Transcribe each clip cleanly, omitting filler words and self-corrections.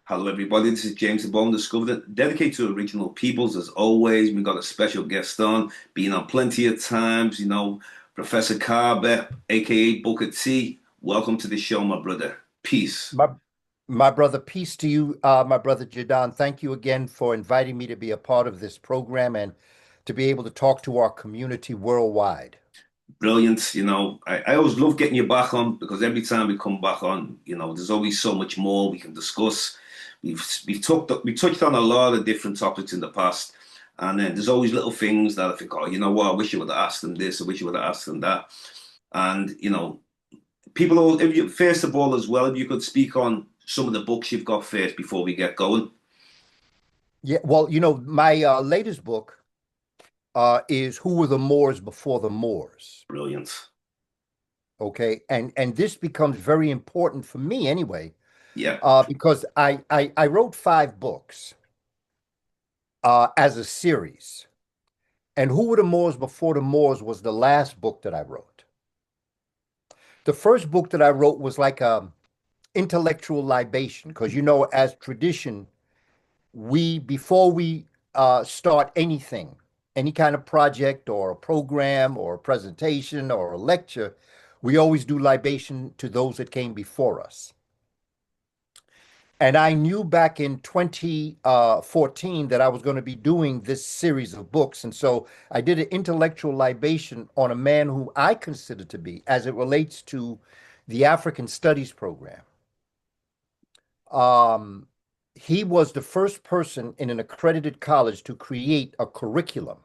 Hello, everybody. This is James the Bone Discovered, dedicated to original peoples. As always, we got a special guest on, been on plenty of times, Professor Kaba, aka Booker T. Welcome to the show, my brother. Peace. My my brother, peace to you, my brother Jadon. Thank you again for inviting me to be a part of this program and to be able to talk to our community worldwide. Brilliant. I always love getting you back on because every time we come back on, there's always so much more we can discuss. We touched on a lot of different topics in the past, and then there's always little things that I think, oh, you know what, I wish you would have asked them this, I wish you would have asked them that. And people, if you first of all as well, if you could speak on some of the books you've got first before we get going. Yeah, well, my latest book is Who Were the Moors Before the Moors? Brilliant. Okay, and this becomes very important for me anyway, Yeah. because I wrote five books as a series, and Who Were the Moors Before the Moors was the last book that I wrote. The first book that I wrote was like a intellectual libation because as tradition we before we start anything, any kind of project or a program or a presentation or a lecture, we always do libation to those that came before us. And I knew back in 2014 that I was going to be doing this series of books. And so I did an intellectual libation on a man who I consider to be, as it relates to the African Studies program. Um, he was the first person in an accredited college to create a curriculum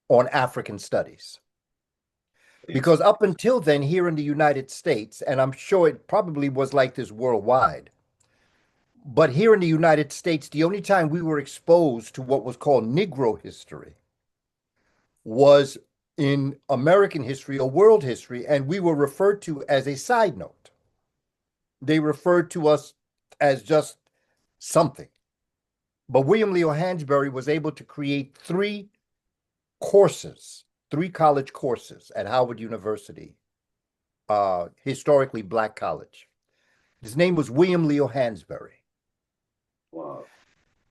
on African studies. Because up until then, here in the United States, and I'm sure it probably was like this worldwide, but here in the United States, the only time we were exposed to what was called Negro history was in American history or world history, and we were referred to as a side note. They referred to us as just something. But William Leo Hansberry was able to create three college courses at Howard University, historically black college. His name was William Leo Hansberry. Wow.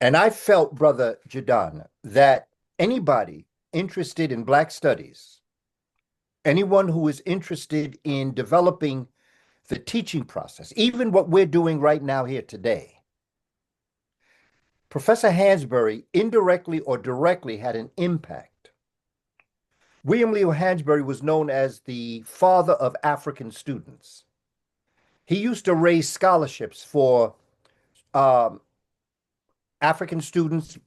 And I felt, Brother Jadon, that anybody interested in black studies, anyone who is interested in developing the teaching process, even what we're doing right now here today, Professor Hansberry indirectly or directly had an impact. William Leo Hansberry was known as the father of African students. He used to raise scholarships for um, African students,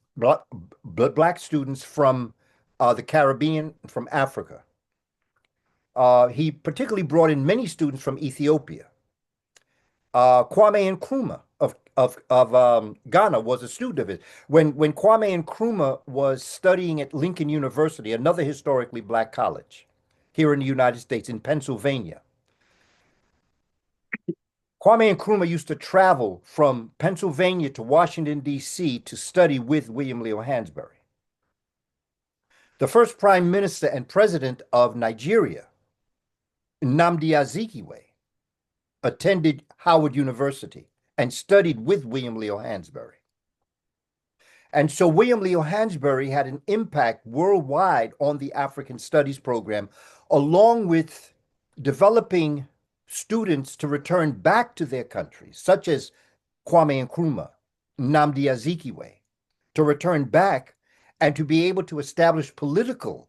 black students from the Caribbean, from Africa. He particularly brought in many students from Ethiopia. Kwame Nkrumah of Ghana was a student of his. When Kwame Nkrumah was studying at Lincoln University, another historically black college here in the United States, in Pennsylvania, Kwame Nkrumah used to travel from Pennsylvania to Washington, D.C. to study with William Leo Hansberry. The first prime minister and president of Nigeria, Nnamdi Azikiwe, attended Howard University and studied with William Leo Hansberry. And so William Leo Hansberry had an impact worldwide on the African Studies program, along with developing students to return back to their countries, such as Kwame Nkrumah, Nnamdi Azikiwe, to return back and to be able to establish political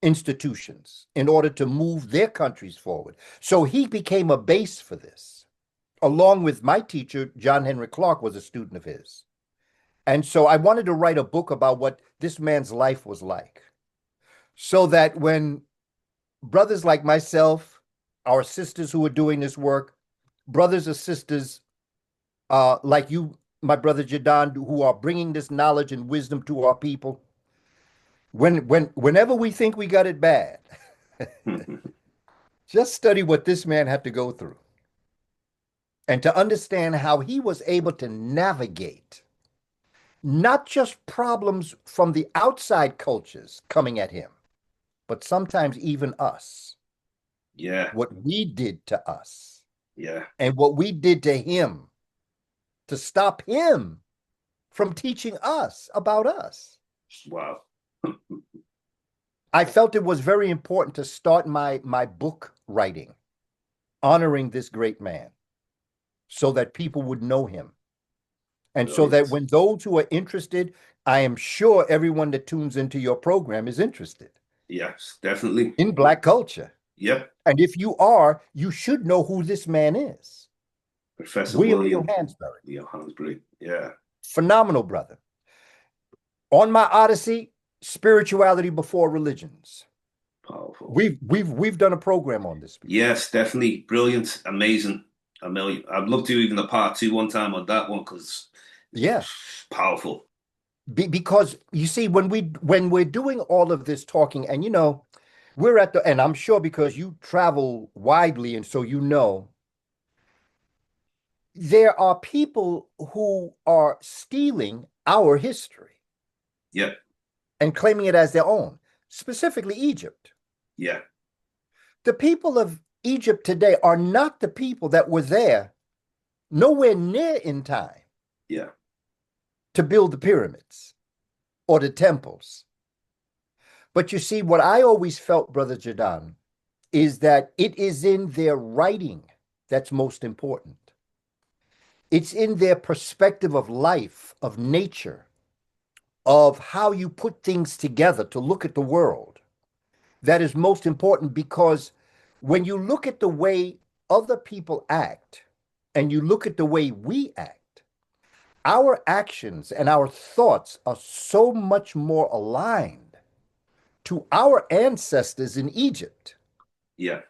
institutions in order to move their countries forward. So he became a base for this, along with my teacher, John Henry Clark, was a student of his. And so I wanted to write a book about what this man's life was like, so that when brothers like myself, our sisters who are doing this work, brothers or sisters like you, my brother Jadon, who are bringing this knowledge and wisdom to our people, whenever we think we got it bad, just study what this man had to go through and to understand how he was able to navigate not just problems from the outside cultures coming at him, but sometimes even us, Yeah. what we did to us Yeah. and what we did to him to stop him from teaching us about us. Wow. I felt it was very important to start my book writing, honoring this great man, so that people would know him. And so that Brilliant. when those who are interested, I am sure everyone that tunes into your program is interested Yes, definitely. in Black culture. Yep. And if you are, you should know who this man is. Professor William Neal William Hansberry. Leo Hansberry. Yeah. Phenomenal brother. On my Odyssey, Spirituality Before Religions. Powerful. We've done a program on this before. Yes, definitely. Brilliant. Amazing. A million. I'd love to do even a part two one time on that one because Yeah. powerful. Because you see, when we're doing all of this talking, and we're at the, and I'm sure because you travel widely, and so there are people who are stealing our history Yep. and claiming it as their own, specifically Egypt. Yeah. The people of Egypt today are not the people that were there nowhere near in time Yeah. to build the pyramids or the temples. But you see, what I always felt, Brother Jadan, is that it is in their writing that's most important. It's in their perspective of life, of nature, of how you put things together to look at the world that is most important, because when you look at the way other people act and you look at the way we act, our actions and our thoughts are so much more aligned to our ancestors in Egypt. Yeah.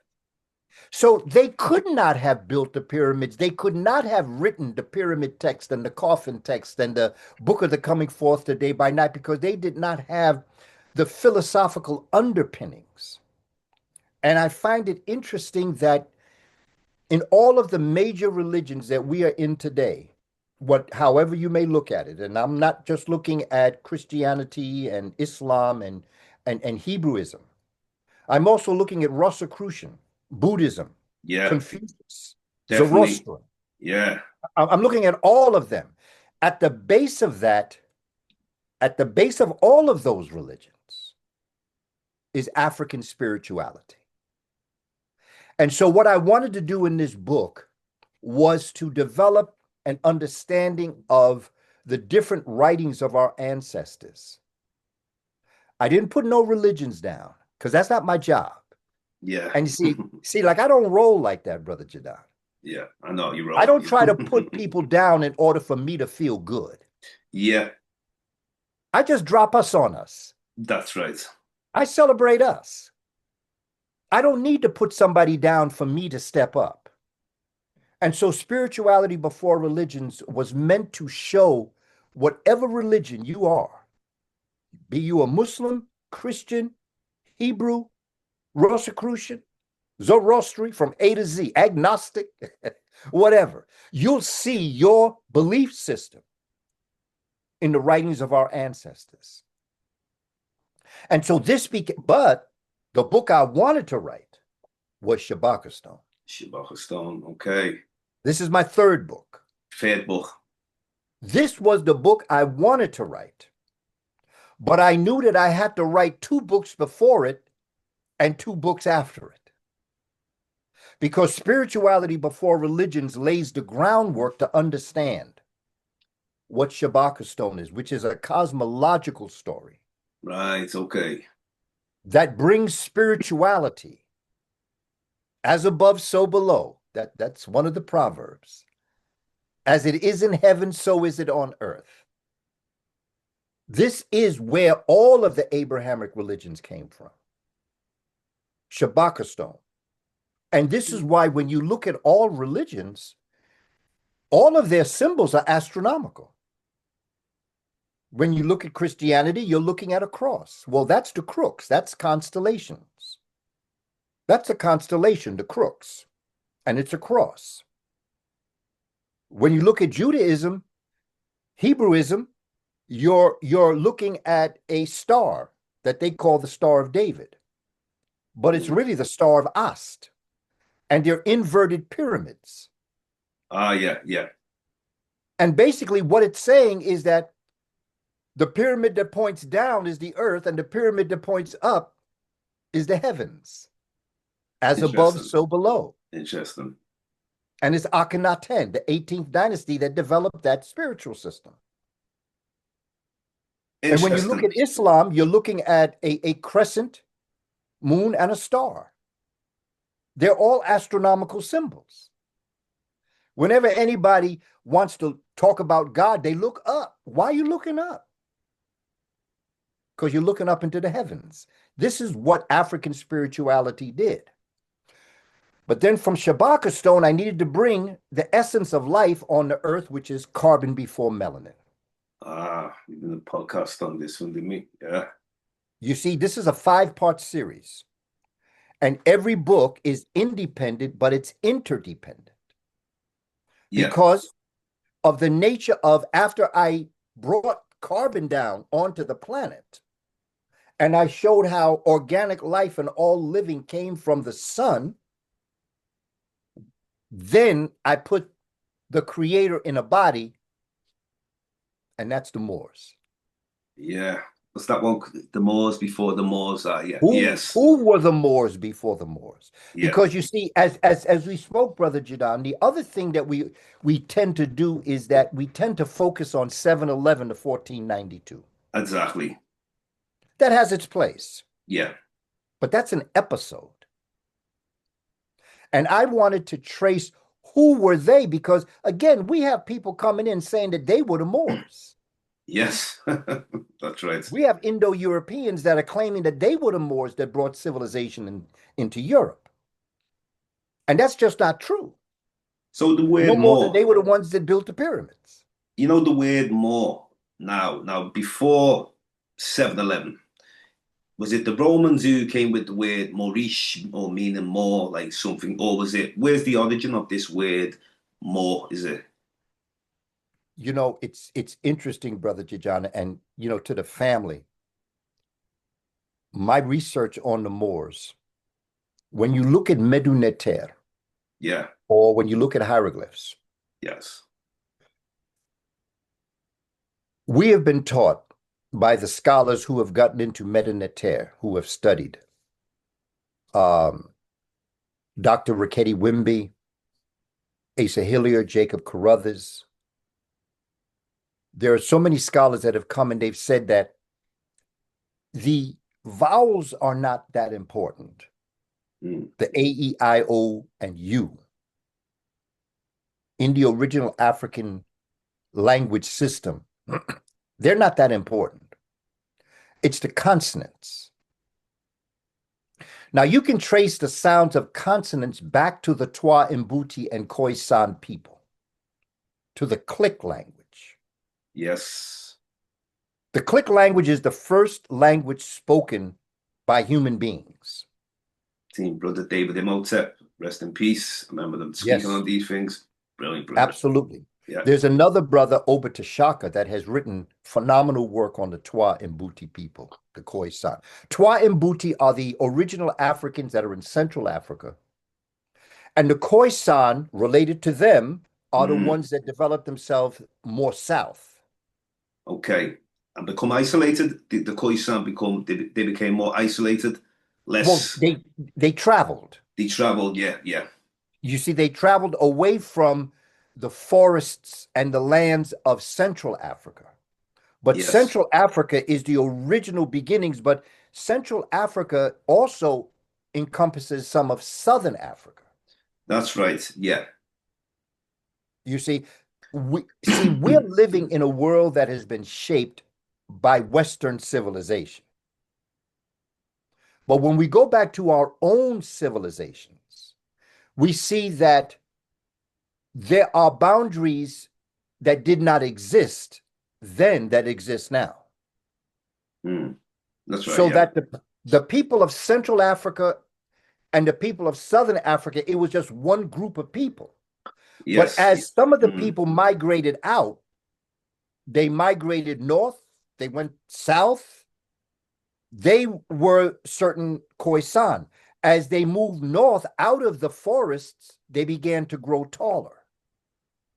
So they could not have built the pyramids. They could not have written the pyramid text and the coffin text and the book of the coming forth the day by night, because they did not have the philosophical underpinnings. And I find it interesting that in all of the major religions that we are in today, however you may look at it, and I'm not just looking at Christianity and Islam and Hebrewism. I'm also looking at Rosicrucian, Buddhism, Yeah. Confucius, Definitely. Zoroaster. Yeah. I'm looking at all of them. At the base of that, at the base of all of those religions is African spirituality. And so, what I wanted to do in this book was to develop an understanding of the different writings of our ancestors. I didn't put no religions down because that's not my job. Yeah. And you see, like I don't roll like that, Brother Jadon. Yeah. I know you're I right. don't try to put people down in order for me to feel good. Yeah. I just drop us on us. That's right. I celebrate us. I don't need to put somebody down for me to step up. And so spirituality before religions was meant to show whatever religion you are, be you a Muslim, Christian, Hebrew, Rosicrucian, Zoroastrian, from A to Z, agnostic, whatever, you'll see your belief system in the writings of our ancestors. And so but the book I wanted to write was Shabakistan. Shabbat Stone. Okay. This is my third book. Fair book. This was the book I wanted to write, but I knew that I had to write two books before it and two books after it. Because spirituality before religions lays the groundwork to understand what Shabakistan is, which is a cosmological story Right. Okay. that brings spirituality as above, so below. That's one of the proverbs. As it is in heaven, so is it on earth. This is where all of the Abrahamic religions came from. Shabakistan. And this is why when you look at all religions, all of their symbols are astronomical. When you look at Christianity, you're looking at a cross. Well, that's the crux. That's constellations. That's a constellation, the crux. And it's a cross. When you look at Judaism, Hebrewism, you're looking at a star that they call the Star of David. But it's really the Star of Ast. And they're inverted pyramids. Ah, yeah. Yeah. And basically, what it's saying is that the pyramid that points down is the earth, and the pyramid that points up is the heavens. As above, Interesting. so below. Interesting. And it's Akhenaten, the 18th dynasty, that developed that spiritual system. And when you look Interesting. at Islam, you're looking at a crescent, moon, and a star. They're all astronomical symbols. Whenever anybody wants to talk about God, they look up. Why are you looking up? Because you're looking up into the heavens. This is what African spirituality did. But then from Shabaka stone, I needed to bring the essence of life on the earth, which is carbon before melanin. We did a podcast on this one, didn't we? Yeah. You see, this is a 5-part series, and every book is independent, but it's interdependent Yeah. because of the nature of after I brought carbon down onto the planet, and I showed how organic life and all living came from the sun, then I put the creator in a body, and that's the Moors. Yeah. What's that one? The Moors before the Moors are. Yeah. Who Yes. who were the Moors before the Moors? Yeah. Because you see, as we spoke, Brother Jadon, the other thing that we tend to do is that we tend to focus on 711 to 1492. Exactly. That has its place, Yeah. but that's an episode. And I wanted to trace who were they, because again, we have people coming in saying that they were the Moors. Yes. That's right. We have Indo-Europeans that are claiming that they were the Moors that brought civilization into Europe. And that's just not true. So the No word more than they more, were the ones that built the pyramids. you know the word more now before 711, was it the Romans who came with the word Maurice or meaning more like something, or was it, where's the origin of this word more, is it? You know, it's interesting, Brother Jajana, and you know, to the family, my research on the Moors, when you look at Meduneter Yeah. or when you look at hieroglyphs, Yes. we have been taught by the scholars who have gotten into Meduneter, who have studied Dr. Rickety Wimby, Asa Hillier, Jacob Carruthers. There are so many scholars that have come and they've said that the vowels are not that important. The A, E, I, O, and U in the original African language system, they're not that important. It's the consonants. Now, you can trace the sounds of consonants back to the Twa Mbuti and Khoisan people, to the Click language. Yes. The Click language is the first language spoken by human beings. Team Brother David Imhotep, rest in peace. I remember them speaking Yes. on these things. Brilliant, brother. Absolutely. Yeah. There's another brother, Obatashaka, that has written phenomenal work on the Twa Mbuti people, the Khoisan. Twa Mbuti are the original Africans that are in Central Africa. And the Khoisan, related to them, are the ones that developed themselves more south. Okay. And become isolated? Did the Khoisan they became more isolated? Less. Well, they traveled. They traveled, yeah, yeah. You see, they traveled away from the forests and the lands of Central Africa. But Yes. Central Africa is the original beginnings, but Central Africa also encompasses some of Southern Africa. That's right, yeah. You see, we're living in a world that has been shaped by Western civilization. But when we go back to our own civilizations, we see that there are boundaries that did not exist then that exist now. That's right. So yeah. that the people of Central Africa and the people of Southern Africa, it was just one group of people. Yes. But as some of the people migrated out, they migrated north, they went south, they were certain Khoisan. As they moved north out of the forests, they began to grow taller.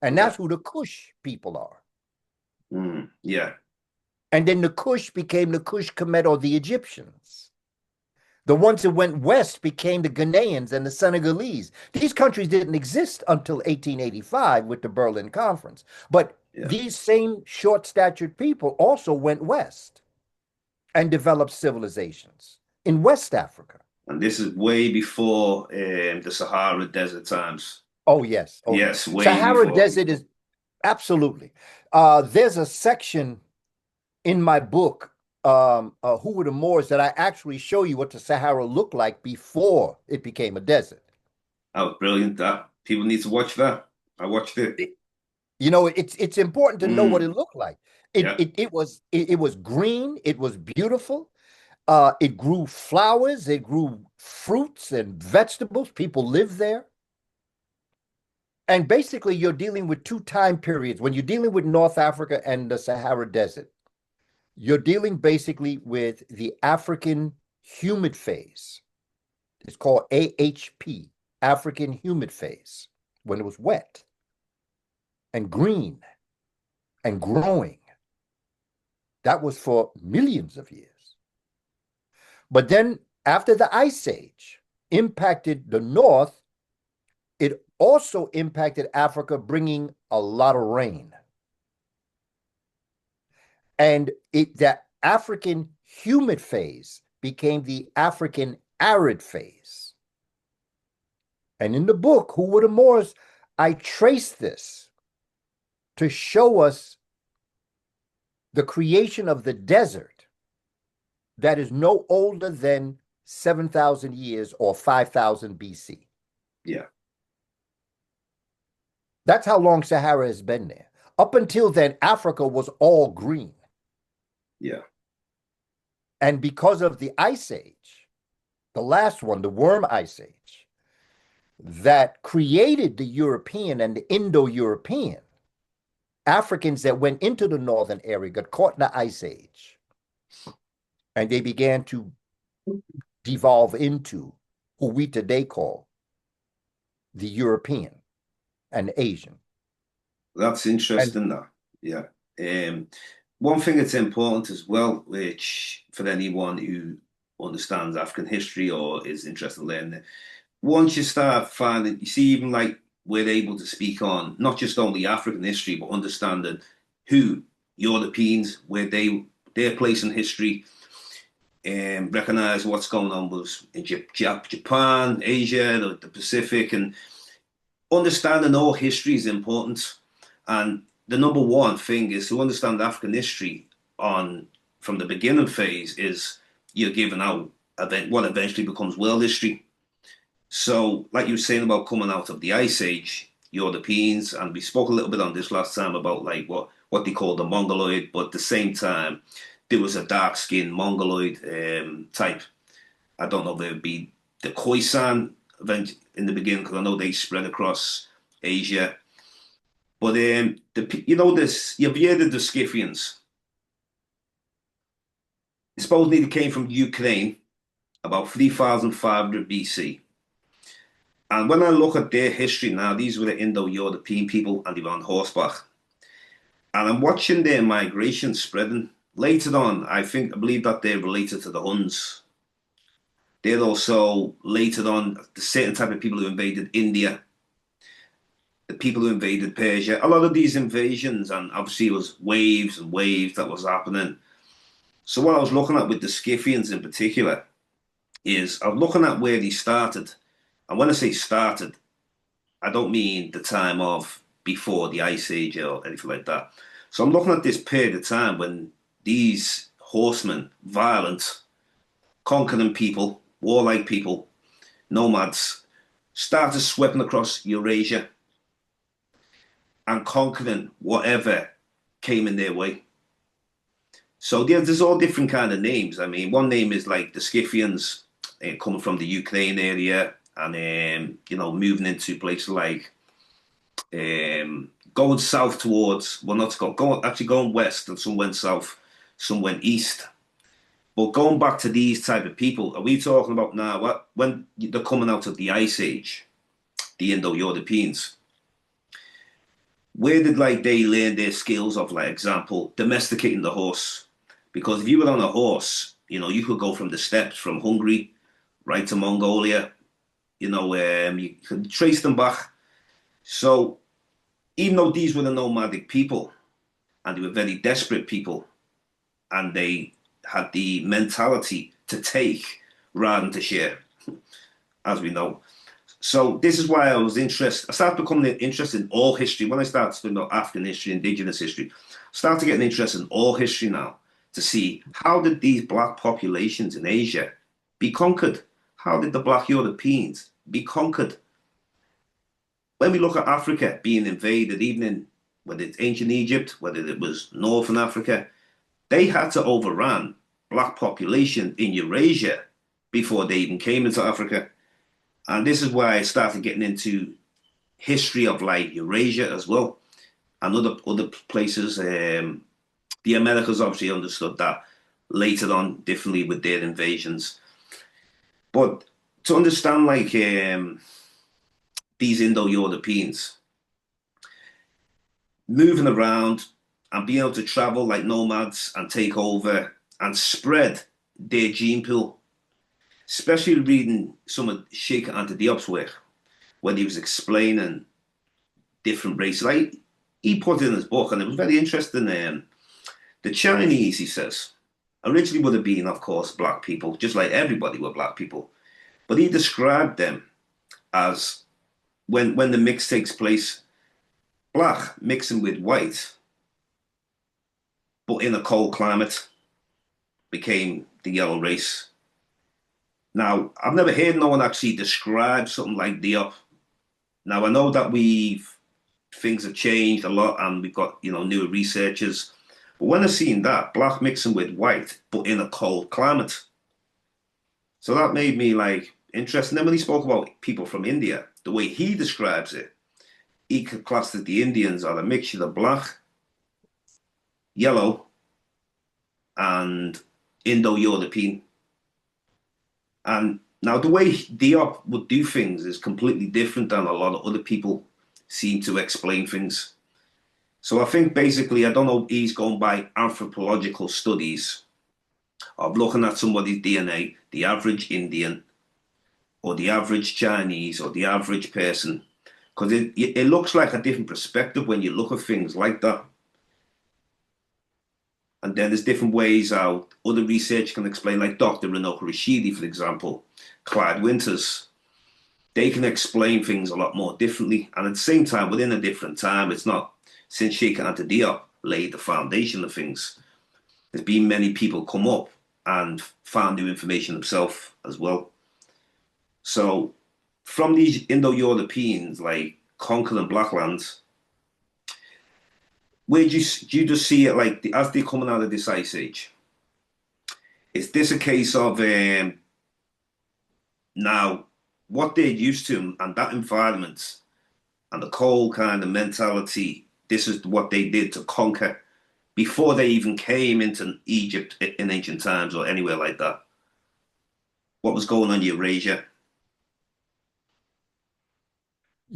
And Yeah. that's who the Kush people are. Yeah. And then the Kush became the Kush Kemet, or the Egyptians. The ones that went west became the Ghanaians and the Senegalese. These countries didn't exist until 1885 with the Berlin Conference. But Yeah. these same short-statured people also went west and developed civilizations in West Africa. And this is way before the Sahara Desert times. Oh, yes. Oh, yes. Yes, way Sahara before. Desert is absolutely. There's a section in my book, Who Were the Moors, that I actually show you what the Sahara looked like before it became a desert. That was brilliant. That people need to watch that. I watched it. You know, it's important to know what it Mm, looked like. yeah. It was green, it was beautiful. It grew flowers, it grew fruits and vegetables. People lived there. And basically, you're dealing with two time periods. When you're dealing with North Africa and the Sahara Desert, you're dealing basically with the African humid phase. It's called AHP, African humid phase, when it was wet and green and growing. That was for millions of years. But then after the Ice Age impacted the North, it also impacted Africa, bringing a lot of rain. And that African humid phase became the African arid phase. And in the book, Who Were the Moors, I trace this to show us the creation of the desert that is no older than 7,000 years or 5,000 BC. Yeah. That's how long Sahara has been there. Up until then, Africa was all green. Yeah. And because of the Ice Age, the last one, the Worm Ice Age, that created the European and the Indo-European, Africans that went into the northern area got caught in the Ice Age. And they began to devolve into who we today call the European and Asian. That's And interesting, that. Yeah. One thing that's important as well, which for anyone who understands African history or is interested in learning it, once you start finding, you see, even like we're able to speak on not just only African history, but understanding who Europeans, where their place in history, and recognize what's going on was in Japan, Asia, the Pacific, and understanding all history is important. And the number one thing is to understand African history on from the beginning phase is you're giving out what eventually becomes world history. So, like you were saying about coming out of the Ice Age, Europeans, and we spoke a little bit on this last time about like what they call the Mongoloid, but at the same time, there was a dark skinned Mongoloid type. I don't know if it would be the Khoisan event in the beginning, because I know they spread across Asia. But you know this, you've heard of the Scythians. Supposedly they came from Ukraine about 3,500 BC. And when I look at their history now, these were the Indo-European people and they were on horseback. And I'm watching their migration spreading. Later on, I believe that they're related to the Huns. They're also later on the certain type of people who invaded India, the people who invaded Persia. A lot of these invasions, and obviously it was waves and waves that was happening. So what I was looking at with the Scythians in particular is I'm looking at where they started. And when I say started, I don't mean the time of before the Ice Age or anything like that. So I'm looking at this period of time when these horsemen, violent, conquering people, warlike people, nomads, started sweeping across Eurasia and conquering whatever came in their way. So there's all different kind of names. I mean, one name is like the Scythians, coming from the Ukraine area, and moving into places like going south towards, well, not going actually going west, and some went south, some went east. But going back to these type of people, are we talking about now when they're coming out of the Ice Age, the Indo-Europeans? where did like they learn their skills of, like, example, domesticating the horse? Because if you were on a horse, you could go from the steppes from Hungary right to Mongolia. You could trace them back. So even though these were the nomadic people and they were very desperate people and they had the mentality to take rather than to share, as we know. So this is why I was interested. I started becoming interested in all history. When I started studying about African history, indigenous history, I started to get an interest in all history now to see how did these black populations in Asia be conquered? How did the black Europeans be conquered? When we look at Africa being invaded, even in whether it's ancient Egypt, whether it was Northern Africa, they had to overrun black population in Eurasia before they even came into Africa. And this is why I started getting into history of like Eurasia as well and other places. The Americas obviously understood that later on differently with their invasions. But to understand like these Indo-Europeans moving around and being able to travel like nomads and take over and spread their gene pool, especially reading some of Sheikh Anta Diop's work when he was explaining different races. Like he put it in his book, and it was very interesting. The Chinese, he says, originally would have been, of course, black people, just like everybody were black people. But he described them as when the mix takes place, black mixing with white, but in a cold climate, became the yellow race. Now, I've never heard no one actually describe something like Diop. Now, I know that things have changed a lot and we've got, newer researchers. But when I seen that, black mixing with white, but in a cold climate. So that made me like interested. Then when he spoke about people from India, the way he describes it, he could class that the Indians are a mixture of black, yellow, and Indo-European. And now the way Diop would do things is completely different than a lot of other people seem to explain things. So I think basically, I don't know, he's going by anthropological studies of looking at somebody's DNA, the average Indian or the average Chinese or the average person, because it looks like a different perspective when you look at things like that. And then there's different ways how other research can explain, like Dr. Ranoka Rashidi, for example, Clyde Winters. They can explain things a lot more differently. And at the same time, within a different time, it's not since Sheikh Anta Diop laid the foundation of things. There's been many people come up and found new information themselves as well. So from these Indo-Europeans, like conquering Blacklands, where do you just see it like as they're coming out of this ice age? Is this a case of now what they're used to and that environment and the cold kind of mentality? This is what they did to conquer before they even came into Egypt in ancient times or anywhere like that. What was going on in Eurasia?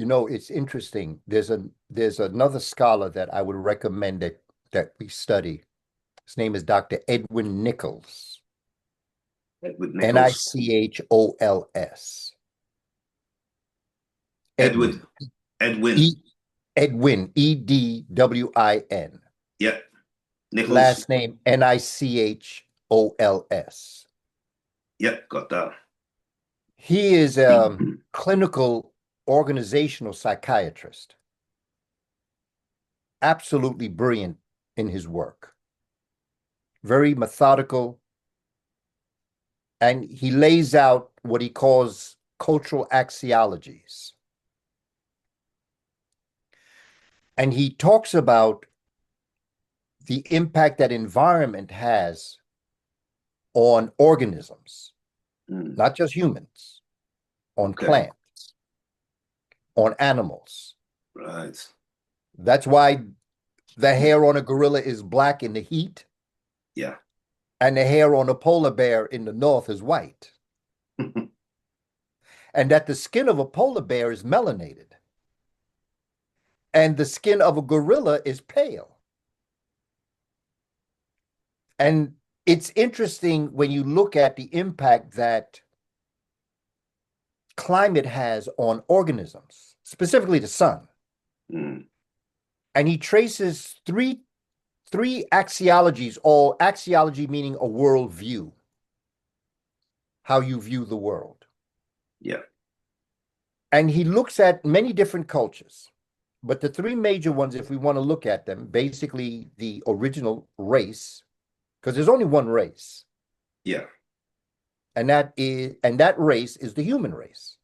It's interesting. There's another scholar that I would recommend that we study. His name is Dr. Edwin Nichols. Edward Nichols, Nichols. Edward, Edwin. Edwin. E Edwin, Edwin. Yeah, Nichols. Last name Nichols. Yeah, got that. He is a clinical organizational psychiatrist, absolutely brilliant in his work, very methodical, and he lays out what he calls cultural axiologies. And he talks about the impact that environment has on organisms, not just humans, on Okay. plants, on animals. Right. That's why the hair on a gorilla is black in the heat, Yeah. and the hair on a polar bear in the north is white. And that the skin of a polar bear is melanated. and the skin of a gorilla is pale. And it's interesting when you look at the impact that climate has on organisms, specifically the sun. Mm. And he traces three axiologies, all axiology meaning a world view, how you view the world. Yeah. And he looks at many different cultures. But the three major ones, if we want to look at them, basically the original race, because there's only one race, Yeah. and that race is the human race.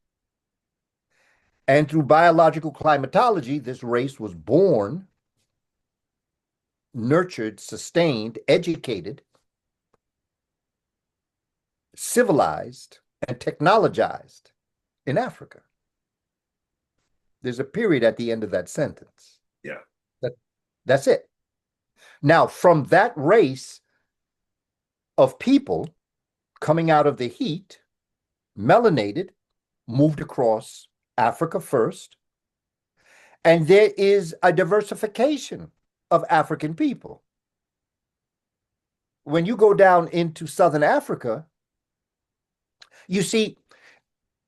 And through biological climatology, this race was born, nurtured, sustained, educated, civilized, and technologized in Africa. There's a period at the end of that sentence. Yeah. That's it. Now, from that race of people coming out of the heat, melanated, moved across Africa first, and there is a diversification of African people. When you go down into Southern Africa, you see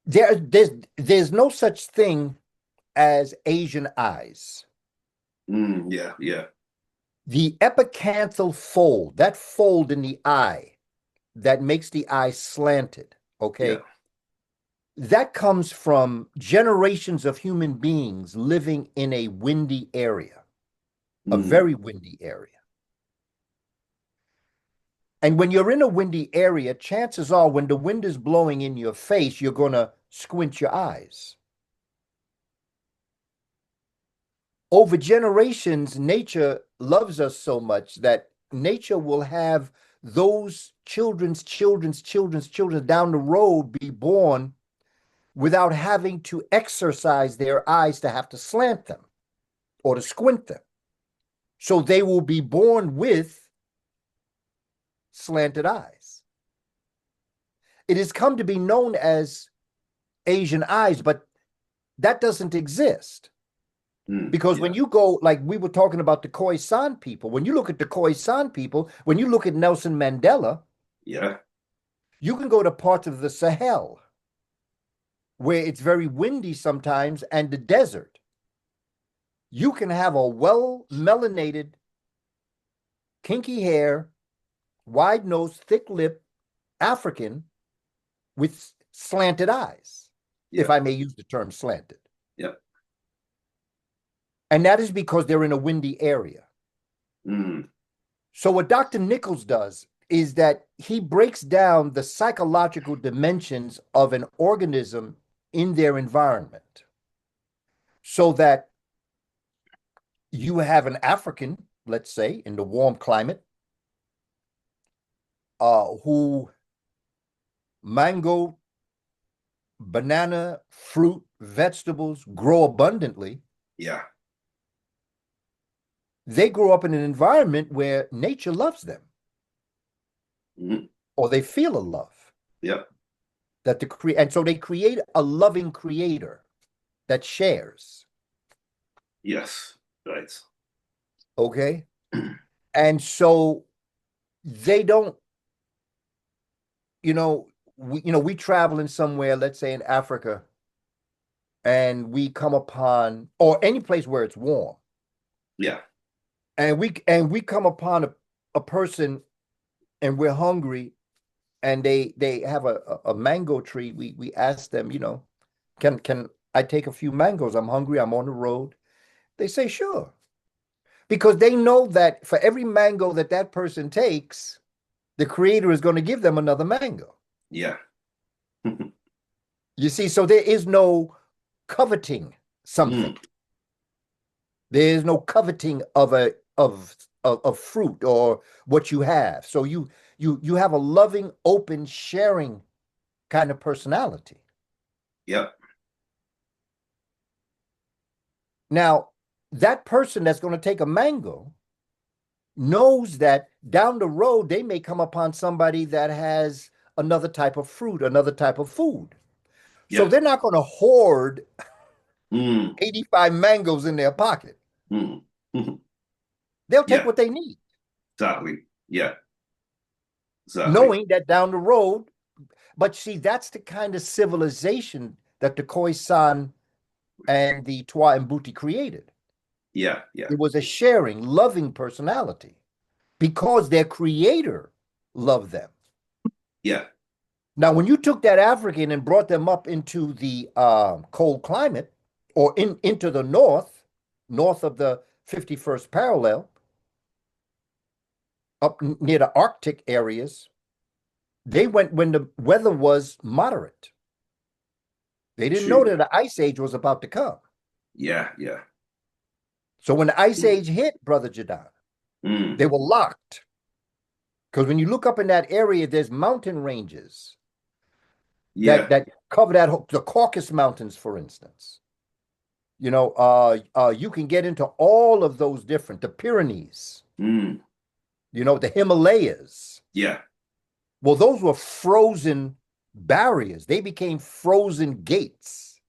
there's no such thing as Asian eyes. Yeah. Yeah. The epicanthal fold, that fold in the eye that makes the eye slanted, Yeah. okay? That comes from generations of human beings living in a windy area, a Mm. very windy area. And when you're in a windy area, chances are when the wind is blowing in your face, you're going to squint your eyes. Over generations, nature loves us so much that nature will have those children's children down the road be born without having to exercise their eyes to have to slant them or to squint them. So they will be born with slanted eyes. It has come to be known as Asian eyes, but that doesn't exist. Because when Yeah. you go, like we were talking about the Khoisan people, when you look at the Khoisan people, when you look at Nelson Mandela, Yeah. you can go to parts of the Sahel where it's very windy sometimes and the desert. You can have a well melanated, kinky hair, wide nose, thick lip African with slanted eyes, if Yeah. I may use the term slanted. Yeah. And that is because they're in a windy area. Mm. So what Dr. Nichols does is that he breaks down the psychological dimensions of an organism in their environment so that you have an African, let's say, in the warm climate, who mango, banana, fruit, vegetables grow abundantly. Yeah. They grow up in an environment where nature loves them, Mm. or they feel a love Yeah. that and so they create a loving creator that shares. Yes. Right. Okay. And so they don't, we travel in somewhere, let's say in Africa, and we come upon, or any place where it's warm, Yeah. and we come upon a person and we're hungry and they have a mango tree. We ask them, can I take a few mangoes? I'm hungry, I'm on the road. They say, sure. Because they know that for every mango that that person takes, the creator is going to give them another mango. Yeah. You see, so there is no coveting something. Mm. There is no coveting of fruit or what you have. So you have a loving, open, sharing kind of personality. Yeah. Now, that person that's going to take a mango knows that down the road they may come upon somebody that has another type of fruit, another type of food. So Yeah. they're not going to hoard Mm. 85 mangoes in their pocket. Mm. They'll take Yeah, what they need, exactly. Yeah, exactly. knowing that down the road. But see, that's the kind of civilization that the Khoisan and the Twa and Mbuti created. Yeah, yeah, It was a sharing, loving personality because their creator loved them. yeah. Now, when you took that African and brought them up into the cold climate or into the north of the 51st parallel, up near the Arctic areas, they went when the weather was moderate. They didn't know that True. the ice age was about to come. Yeah, yeah. So when the ice Mm. age hit, Brother Jadon, Mm. they were locked. Because when you look up in that area, there's mountain ranges that Yeah. cover the Caucasus Mountains, for instance. You can get into all of those different, the Pyrenees, Mm. the Himalayas. Yeah. Well, those were frozen barriers. They became frozen gates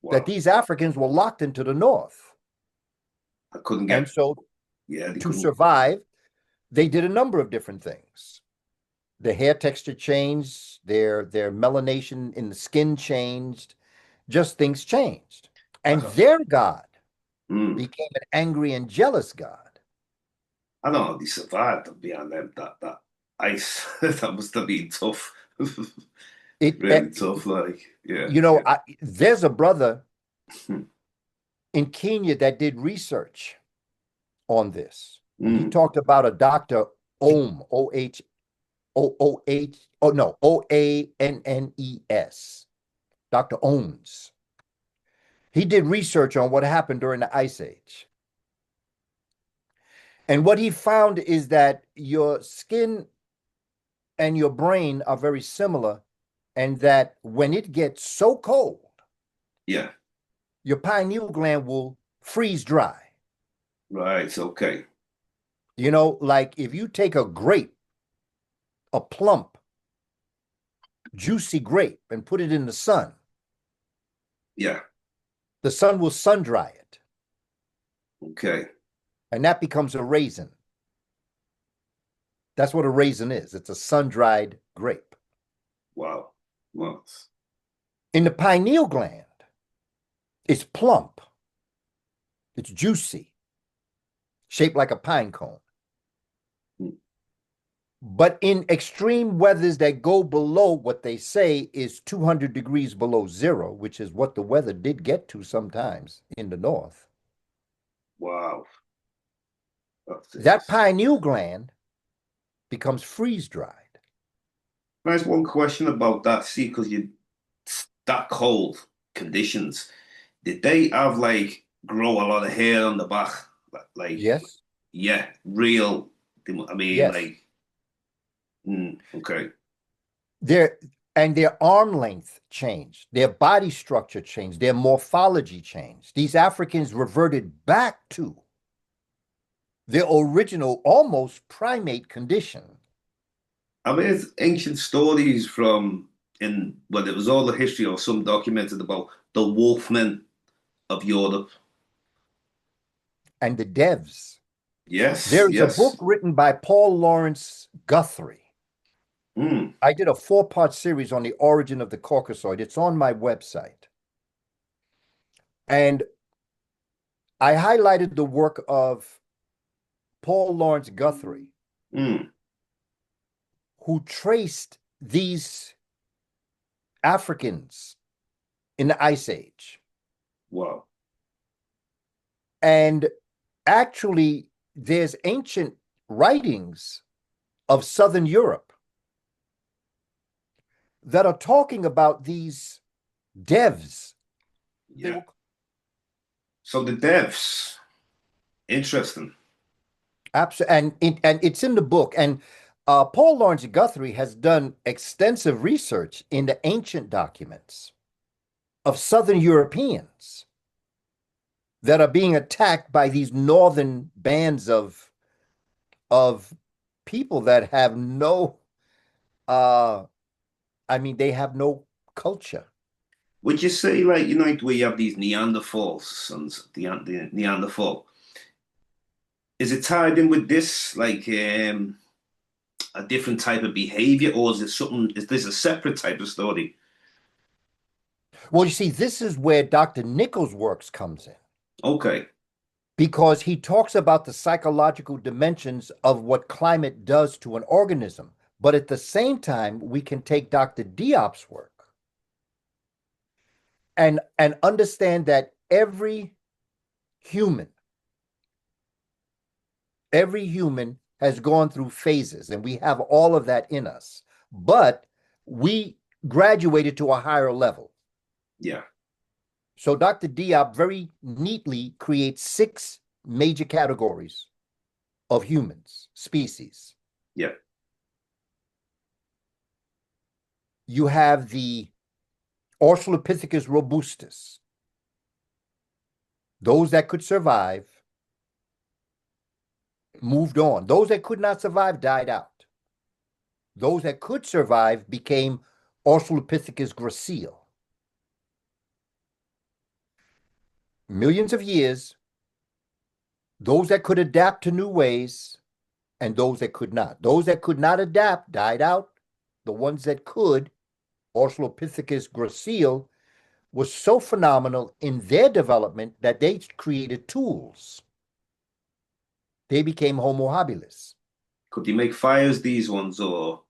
that Wow. these Africans were locked into the north. I couldn't And get. so Yeah, they to couldn't. survive, they did a number of different things. Their hair texture changed, their melanation in the skin changed, just things changed. I And don't. their God Mm. became an angry and jealous God. I don't know. They survived beyond that ice. That must have been tough. It, Really tough. Like, yeah, yeah. there's a brother in Kenya that did research on this, and he Mm. talked about a Dr. Ohm, O-H, oh no, Oannes, Dr. Ohms. He did research on what happened during the Ice Age. And what he found is that your skin and your brain are very similar, and that when it gets so cold, Yeah. your pineal gland will freeze dry. Right. Okay. Like if you take a grape, a plump, juicy grape, and put it in Yeah. the sun will sun dry it, Okay. and that becomes a raisin. That's what a raisin is. It's a sun dried grape. Wow. Well, In the pineal gland, it's plump, it's juicy, shaped like a pine cone. mm, But in extreme weathers that go below what they say is 200 degrees below zero, which is what the weather did get to sometimes in the north, wow. that That's pineal gland becomes freeze dried. Can I ask one question about that? See, because you that cold conditions, did they have like grow a lot of hair on the back? Like, Yes, yeah, real. I mean, yes. like, okay, Their and their arm length changed, their body structure changed, their morphology changed. These Africans reverted back to their original, almost primate condition. I mean, it's ancient stories from in well, it was all the history or some documented about the wolfmen of Europe. And the devs. Yes, There is a book yes. written by Paul Lawrence Guthrie. Mm, I did a 4-part series on the origin of the Caucasoid. It's on my website. And I highlighted the work of Paul Lawrence Guthrie, mm, who traced these Africans in the Ice Age. wow. And actually, there's ancient writings of Southern Europe that are talking about these devs. They Yeah. were So the devs, interesting. and it's in the book. And Paul Lawrence Guthrie has done extensive research in the ancient documents of Southern Europeans that are being attacked by these northern bands of people that have no, uh, I mean, they have no culture. Would you say, like, like where you have these Neanderthals and the Neanderthal, is it tied in with this, like, a different type of behavior, or is it something, is this a separate type of study? Well, you see, this is where Dr. Nichols' works comes in Okay. because he talks about the psychological dimensions of what climate does to an organism. But at the same time, we can take Dr. Diop's work and understand that human, every human has gone through phases, and we have all of that in us. But we graduated to a higher level. Yeah. So Dr. Diop very neatly creates six major categories of humans, species. Yeah. You have the Australopithecus robustus, those that could survive moved on. Those that could not survive died out. Those that could survive became Australopithecus gracile. Millions of years, those that could adapt to new ways and those that could not. Those that could not adapt died out. The ones that could, Australopithecus gracile, was so phenomenal in their development that they created tools. They became Homo habilis. Could you make fires these ones, or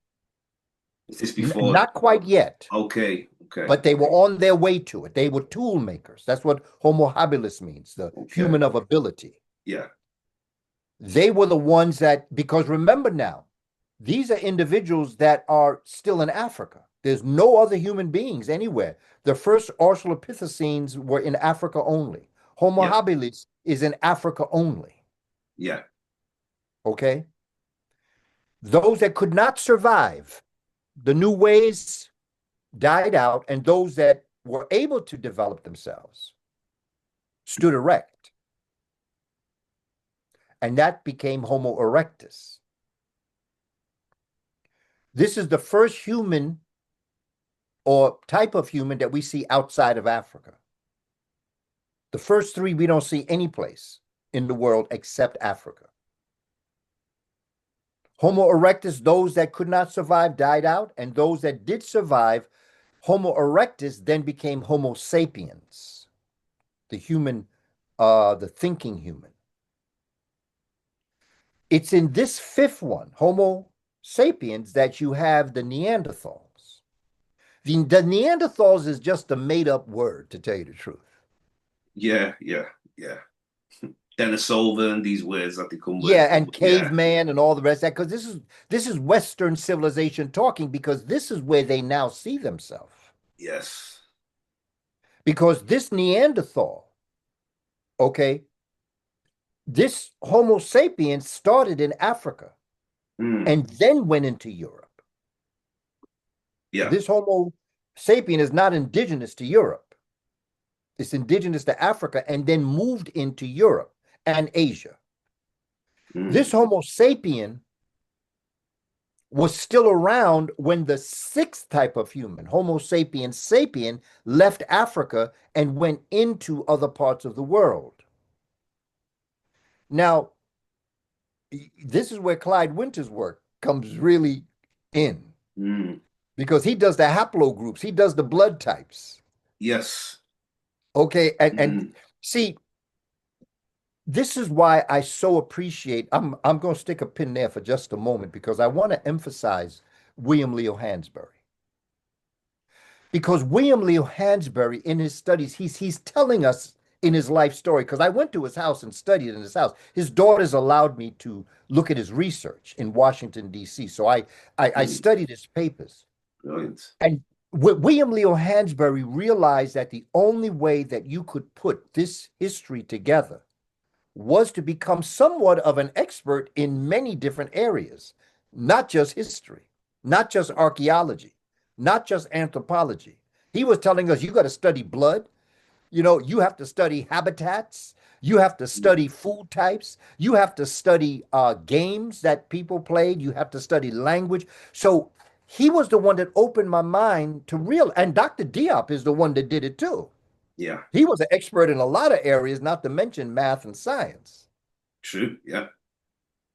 is this before? Not quite yet, Okay. Okay. but they were on their way to it. They were tool makers. That's what Homo habilis means, the Okay. human of ability. Yeah. They were the ones that, because remember now, these are individuals that are still in Africa. There's no other human beings anywhere. The first Australopithecines were in Africa only. Homo Yeah. habilis is in Africa only. Yeah. Okay? Those that could not survive, the new ways died out, and those that were able to develop themselves stood erect. And that became Homo erectus. This is the first human or type of human that we see outside of Africa. The first three we don't see any place in the world except Africa. Homo erectus, those that could not survive died out, and those that did survive, Homo erectus then became Homo sapiens, the human, the thinking human. It's in this fifth one, Homo sapiens, that you have the Neanderthals. The Neanderthals is just a made-up word, to tell you the truth. Yeah. Yeah. Yeah. Denisova and these words that they come with. Yeah, and Yeah. caveman and all the rest of that, because this is Western civilization talking, because this is where they now see themselves. Yes. Because this Neanderthal, okay, this Homo sapiens started in Africa Mm. and then went into Europe. Yeah. This Homo sapien is not indigenous to Europe. It's indigenous to Africa and then moved into Europe and Asia. Mm. This Homo sapien was still around when the sixth type of human, Homo sapiens sapien, left Africa and went into other parts of the world. Now, this is where Clyde Winter's work comes really in Mm. because he does the haplogroups, he does the blood types. Yes. Okay, and Mm. see, this is why I so appreciate. I'm going to stick a pin there for just a moment because I want to emphasize William Leo Hansberry. Because William Leo Hansberry, in his studies, he's telling us in his life story. Because I went to his house and studied in his house. His daughters allowed me to look at his research in Washington D.C. So I Mm. studied his papers. Brilliant. And William Leo Hansberry realized that the only way that you could put this history together was to become somewhat of an expert in many different areas, not just history, not just archaeology, not just anthropology. He was telling us you got to study blood, you have to study habitats, you have to Mm. study food types, you have to study games that people played, you have to study language. So He was the one that opened my mind to real, and Dr. Diop is the one that did it too. Yeah. He was an expert in a lot of areas, not to mention math and science. True. Yeah.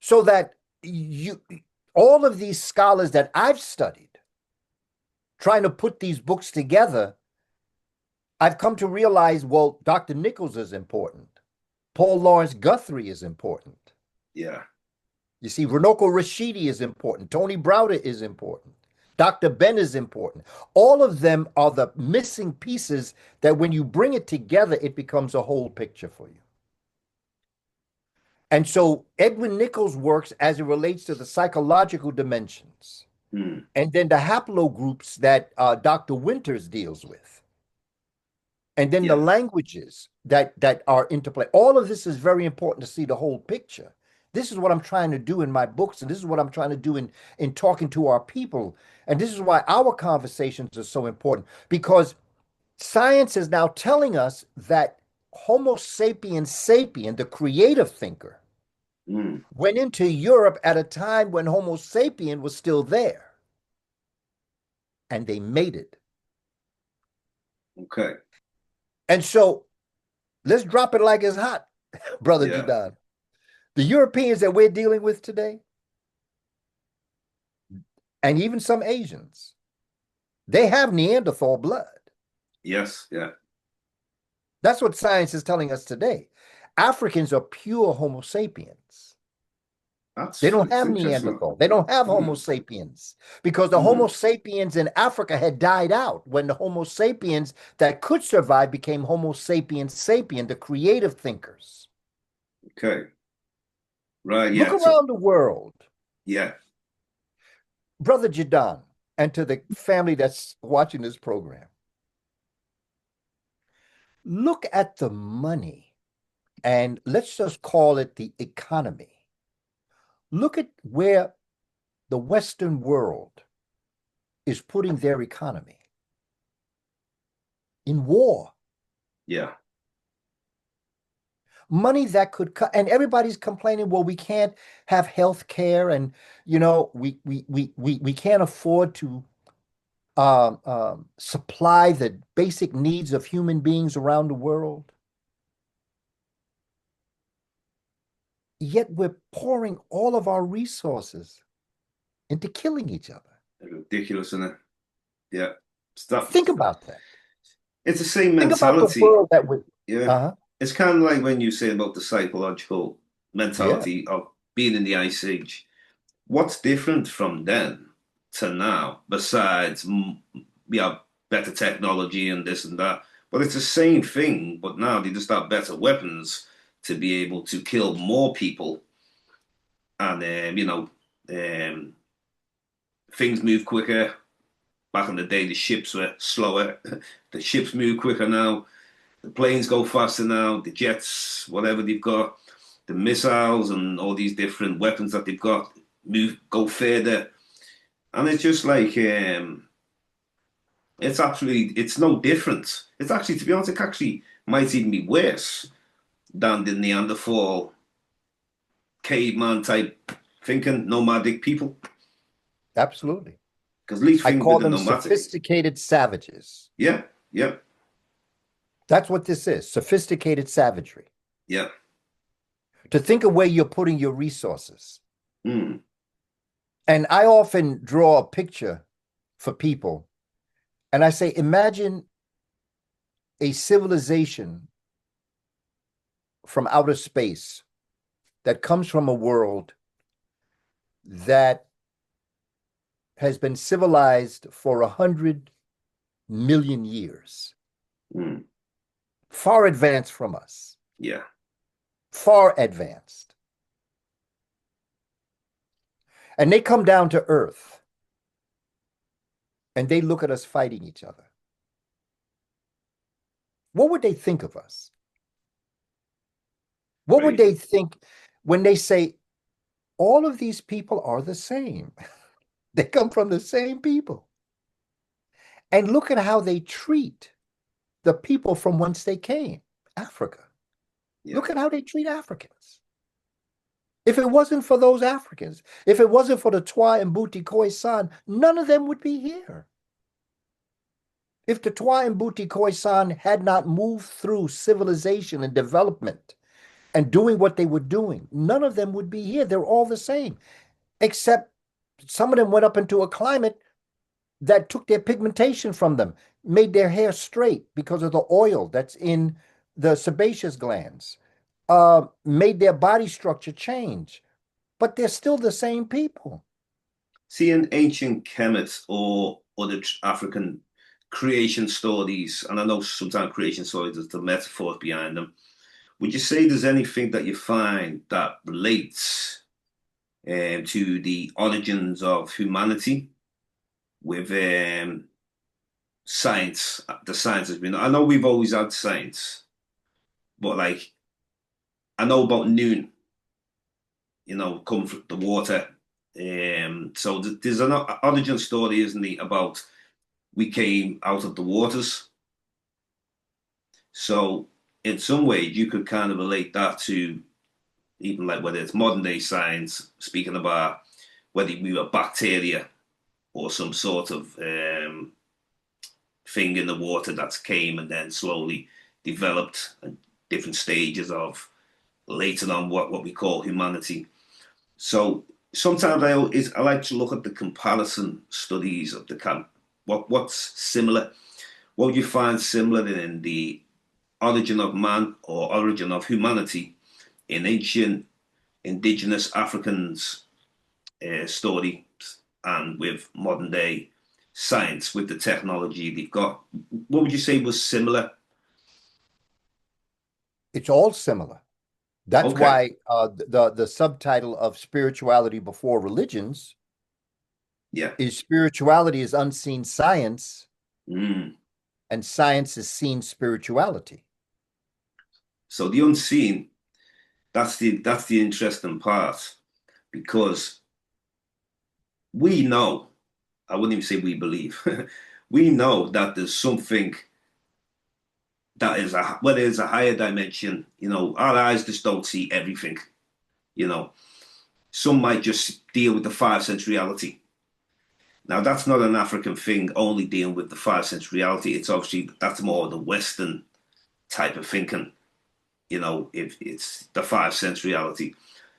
So that you, all of these scholars that I've studied, trying to put these books together, I've come to realize, well, Dr. Nichols is important. Paul Lawrence Guthrie is important. Yeah. You see, Runoko Rashidi is important. Tony Browder is important. Dr. Ben is important. All of them are the missing pieces that when you bring it together, it becomes a whole picture for you. And so Edwin Nichols works as it relates to the psychological dimensions, Mm. and then the haplogroups that Dr. Winters deals with, and then the Yeah. languages that are interplay. All of this is very important to see the whole picture. This is what I'm trying to do in my books, and this is what I'm trying to do in talking to our people. And this is why our conversations are so important, because science is now telling us that Homo sapiens sapien, the creative thinker, Mm. went into Europe at a time when Homo sapien was still there, and they made it. Okay. And so let's drop it like it's hot, Brother Yeah. Jadon. The Europeans that we're dealing with today, and even some Asians, they have Neanderthal blood. Yes. Yeah. That's what science is telling us today. Africans are pure Homo sapiens. They don't It's have interesting. Neanderthal. They don't have Homo Mm. sapiens because the Homo Mm. sapiens in Africa had died out when the Homo sapiens that could survive became Homo sapiens sapien, the creative thinkers. Okay. Right. Look Yeah. So around the world, yeah. Brother Jadon, and to the family that's watching this program. Look at the money, and let's just call it the economy. Look at where the Western world is putting their economy in war. Yeah. Money that could cut, and everybody's complaining, well, we can't have health care, and we can't afford to supply the basic needs of human beings around the world. Yet we're pouring all of our resources into killing each other. Ridiculous, isn't it? Yeah. Stop. Think about that. It's the same Think about the mentality. world that would. Yeah. Uh-huh. It's kind of like when you say about the psychological Yeah, mentality of being in the Ice Age. What's different from then to now, besides better technology and this and that? But it's the same thing, but now they just have better weapons to be able to kill more people. And, things move quicker. Back in the day, the ships were slower. The ships move quicker now. The planes go faster now. The jets, whatever they've got, the missiles and all these different weapons that they've got go further. And it's just like it's no different. It's actually, to be honest, it actually might even be worse than the Neanderthal caveman type thinking, nomadic people. absolutely. Because at least I things call with the them nomadic. sophisticated savages. Yeah, yeah, That's what this is, sophisticated savagery. yeah. To think of where you're putting your resources. Mm, And I often draw a picture for people, and I say, imagine a civilization from outer space that comes from a world that has been civilized for 100 million years, mm, far advanced from us, yeah, far advanced. And they come down to Earth and they look at us fighting each other. What would they think of us? What would they crazy. think when they say, all of these people are the same? They come from the same people. And look at how they treat the people from whence they came, Africa. Yeah, Look at how they treat Africans. If it wasn't for those Africans, if it wasn't for the Twa and Buti Khoisan, none of them would be here. If the Twa and Buti Khoisan had not moved through civilization and development and doing what they were doing, none of them would be here. They're all the same, except some of them went up into a climate that took their pigmentation from them, made their hair straight because of the oil that's in the sebaceous glands, made their body structure change, but they're still the same people. See, in ancient Kemet or other African creation stories, and I know sometimes creation stories, there's the metaphors behind them. Would you say there's anything that you find that relates to the origins of humanity with science? The science has been. I know we've always had science, but like I know about noon. Come from the water. So there's an origin story, isn't it, about we came out of the waters. So in some ways, you could kind of relate that to even like whether it's modern day science, speaking about whether we were bacteria or some sort of thing in the water that came and then slowly developed at different stages of later on what we call humanity. So sometimes I like to look at the comparison studies of the camp. What's similar? What would you find similar in the origin of man or origin of humanity in ancient indigenous Africans' story and with modern day science with the technology they've got? What would you say was similar? It's all similar. That's Okay, why the subtitle of Spirituality Before Religions yeah. is Spirituality is Unseen Science, Mm. and Science is Seen Spirituality. So the unseen, that's the interesting part because we know, I wouldn't even say we believe, we know that there's something that is whether it's a higher dimension, our eyes just don't see everything, you know. Some might just deal with the five sense reality. Now that's not an African thing, only dealing with the five sense reality. It's obviously that's more the Western type of thinking, if it's the five sense reality.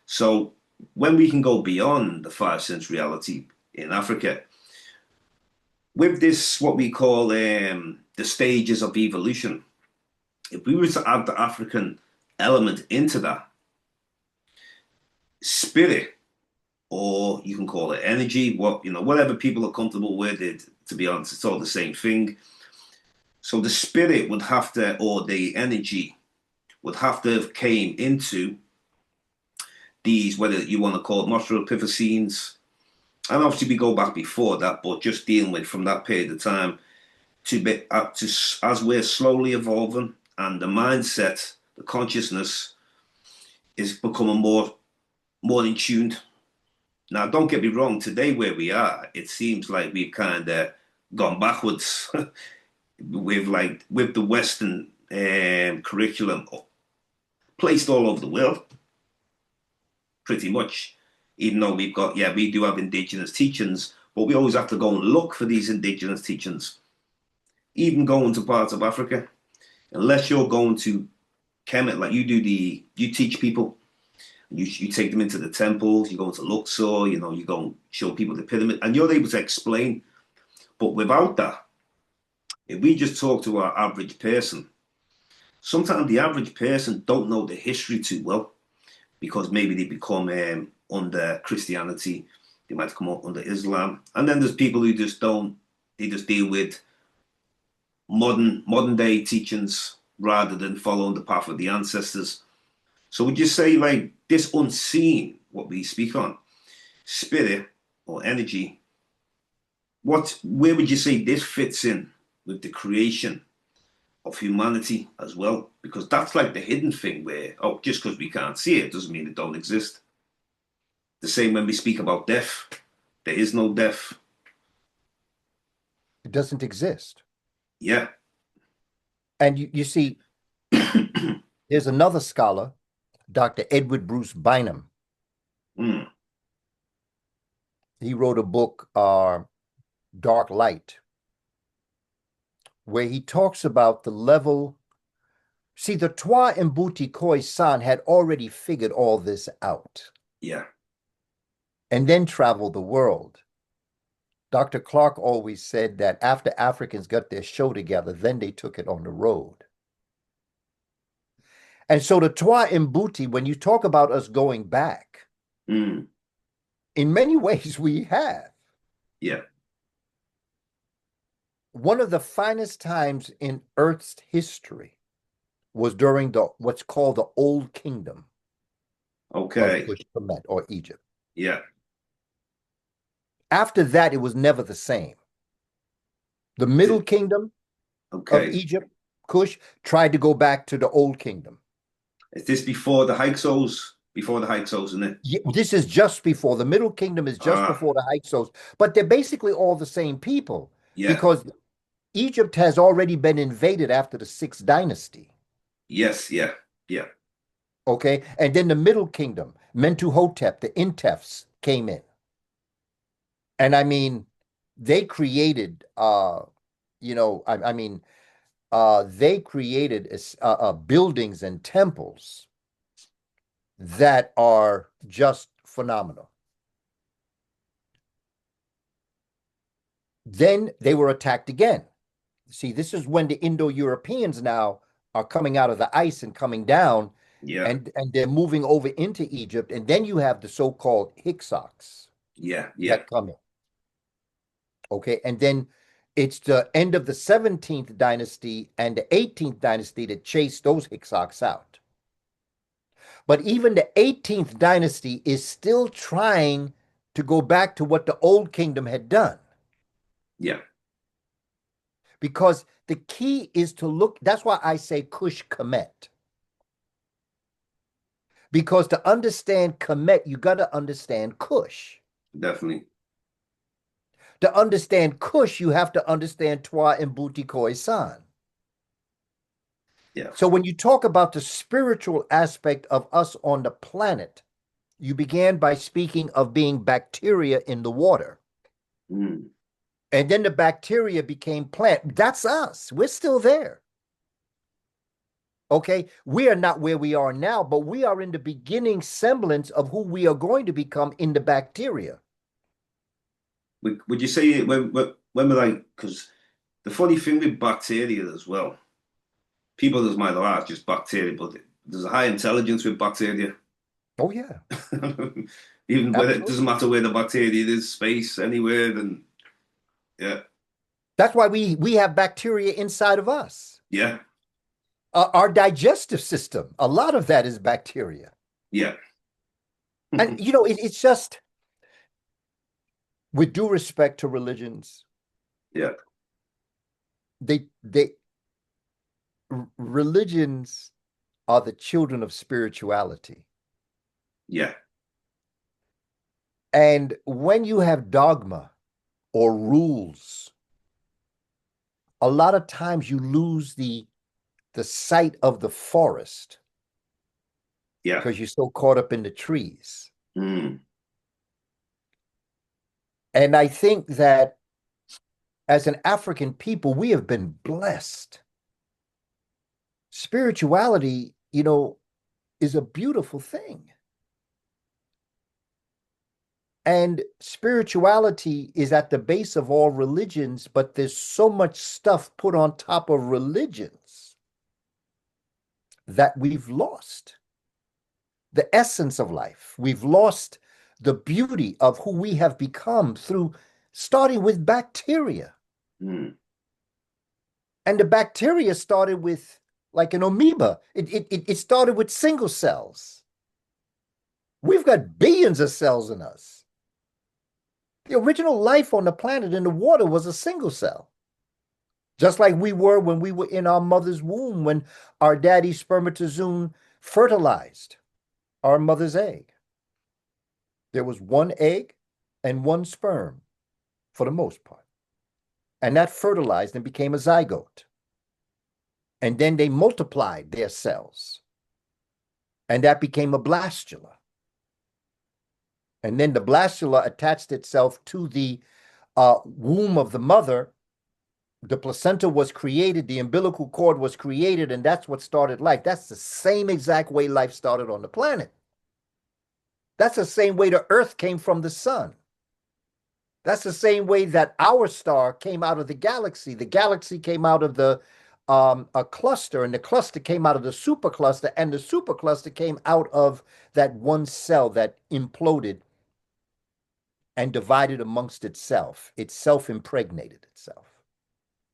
So when we can go beyond the five sense reality in Africa, with this, what we call the stages of evolution, if we were to add the African element into that, spirit, or you can call it energy, whatever people are comfortable with it, to be honest, it's all the same thing. So the spirit would have to, or the energy would have to have came into these, whether you want to call it Australopithecines, and obviously we go back before that, but just dealing with from that period of time to be to as we're slowly evolving and the mindset, the consciousness is becoming more in tune. Now, don't get me wrong. Today, where we are, it seems like we've kind of gone backwards with the Western curriculum placed all over the world, pretty much. Even though we do have indigenous teachings, but we always have to go and look for these indigenous teachings. Even going to parts of Africa, unless you're going to Kemet, like you teach people. You take them into the temples, you go into Luxor, you go and show people the pyramid, and you're able to explain. But without that, if we just talk to our average person, sometimes the average person don't know the history too well because maybe they become under Christianity, they might come up under Islam, and then there's people who just don't. They just deal with modern day teachings rather than following the path of the ancestors. So would you say like this unseen, what we speak on, spirit or energy, where would you say this fits in with the creation of humanity as well? Because that's like the hidden thing where, just because we can't see it doesn't mean it don't exist. The same when we speak about death, there is no death. It doesn't exist. Yeah. And you see, there's another scholar, Dr. Edward Bruce Bynum, Mm. He wrote a book, Dark Light, where he talks about the level. See, the Twa Mbuti Koi-san had already figured all this out Yeah. and then traveled the world. Dr. Clark always said that after Africans got their show together, then they took it on the road. And so the Twa Mbuti, when you talk about us going back, Mm. in many ways we have. Yeah. One of the finest times in Earth's history was during the what's called the Old Kingdom of Okay. Kush Kemet or Egypt. Yeah. After that, it was never the same. The Middle Th- Kingdom of okay. Egypt, Kush, tried to go back to the Old Kingdom. Is this before the Hyksos? Before the Hyksos, isn't it? This is just before. The Middle Kingdom is just Ah, bore the Hyksos, but they're basically all the same people yeah. because Egypt has already been invaded after the Sixth Dynasty. Yes, yeah. Yeah. Okay. And then the Middle Kingdom, Mentuhotep, the Intefs came in. And I mean, they created, you know, I mean, they created buildings and temples that are just phenomenal. Then they were attacked again. See, this is when the Indo-Europeans now are coming out of the ice and coming down, Yeah. and they're moving over into Egypt. And then you have the so-called Hyksos Yeah. Yeah. that come in. Okay. And then it's the end of the 17th dynasty and the 18th dynasty that chased those Hyksos out. But even the 18th dynasty is still trying to go back to what the old kingdom had done. Yeah. Because the key is to look, that's why I say Kush Kemet. Because to understand Kemet, you got to understand Kush. Definitely. To understand Kush, you have to understand Twa and Buti Khoisan. Yeah. So when you talk about the spiritual aspect of us on the planet, you began by speaking of being bacteria in the water. Mm. And then the bacteria became plant. That's us. We're still there. Okay. We are not where we are now, but we are in the beginning semblance of who we are going to become in the bacteria. Would you say when we're like, because the funny thing with bacteria as well, people just might have just bacteria, but there's a high intelligence with bacteria. Oh, yeah. Even when it doesn't Absolutely. matter where the bacteria is, space, anywhere, then yeah, That's why we have bacteria inside of us. yeah, Our digestive system, a lot of that is bacteria. yeah, And, you know, it's just, with due respect to religions, yeah, they religions are the children of spirituality. yeah, And when you have dogma or rules, a lot of times you lose the sight of the forest yeah. because you're so caught up in the trees. Mm. And I think that as an African people, we have been blessed. Spirituality, you know, is a beautiful thing. And spirituality is at the base of all religions, but there's so much stuff put on top of religions that we've lost the essence of life. We've lost the beauty of who we have become through starting with bacteria. Mm. And the bacteria started with like an amoeba. It started with single cells. We've got billions of cells in us. The original life on the planet in the water was a single cell. Just like we were when we were in our mother's womb, when our daddy's spermatozoon fertilized our mother's egg. There was one egg and one sperm for the most part. And that fertilized and became a zygote. And then they multiplied their cells. And that became a blastula. And then the blastula attached itself to the womb of the mother. The placenta was created, the umbilical cord was created, and that's what started life. That's the same exact way life started on the planet. That's the same way the earth came from the sun. That's the same way that our star came out of the galaxy. The galaxy came out of the a cluster, and the cluster came out of the supercluster, and the supercluster came out of that one cell that imploded and divided amongst itself. It self-impregnated itself.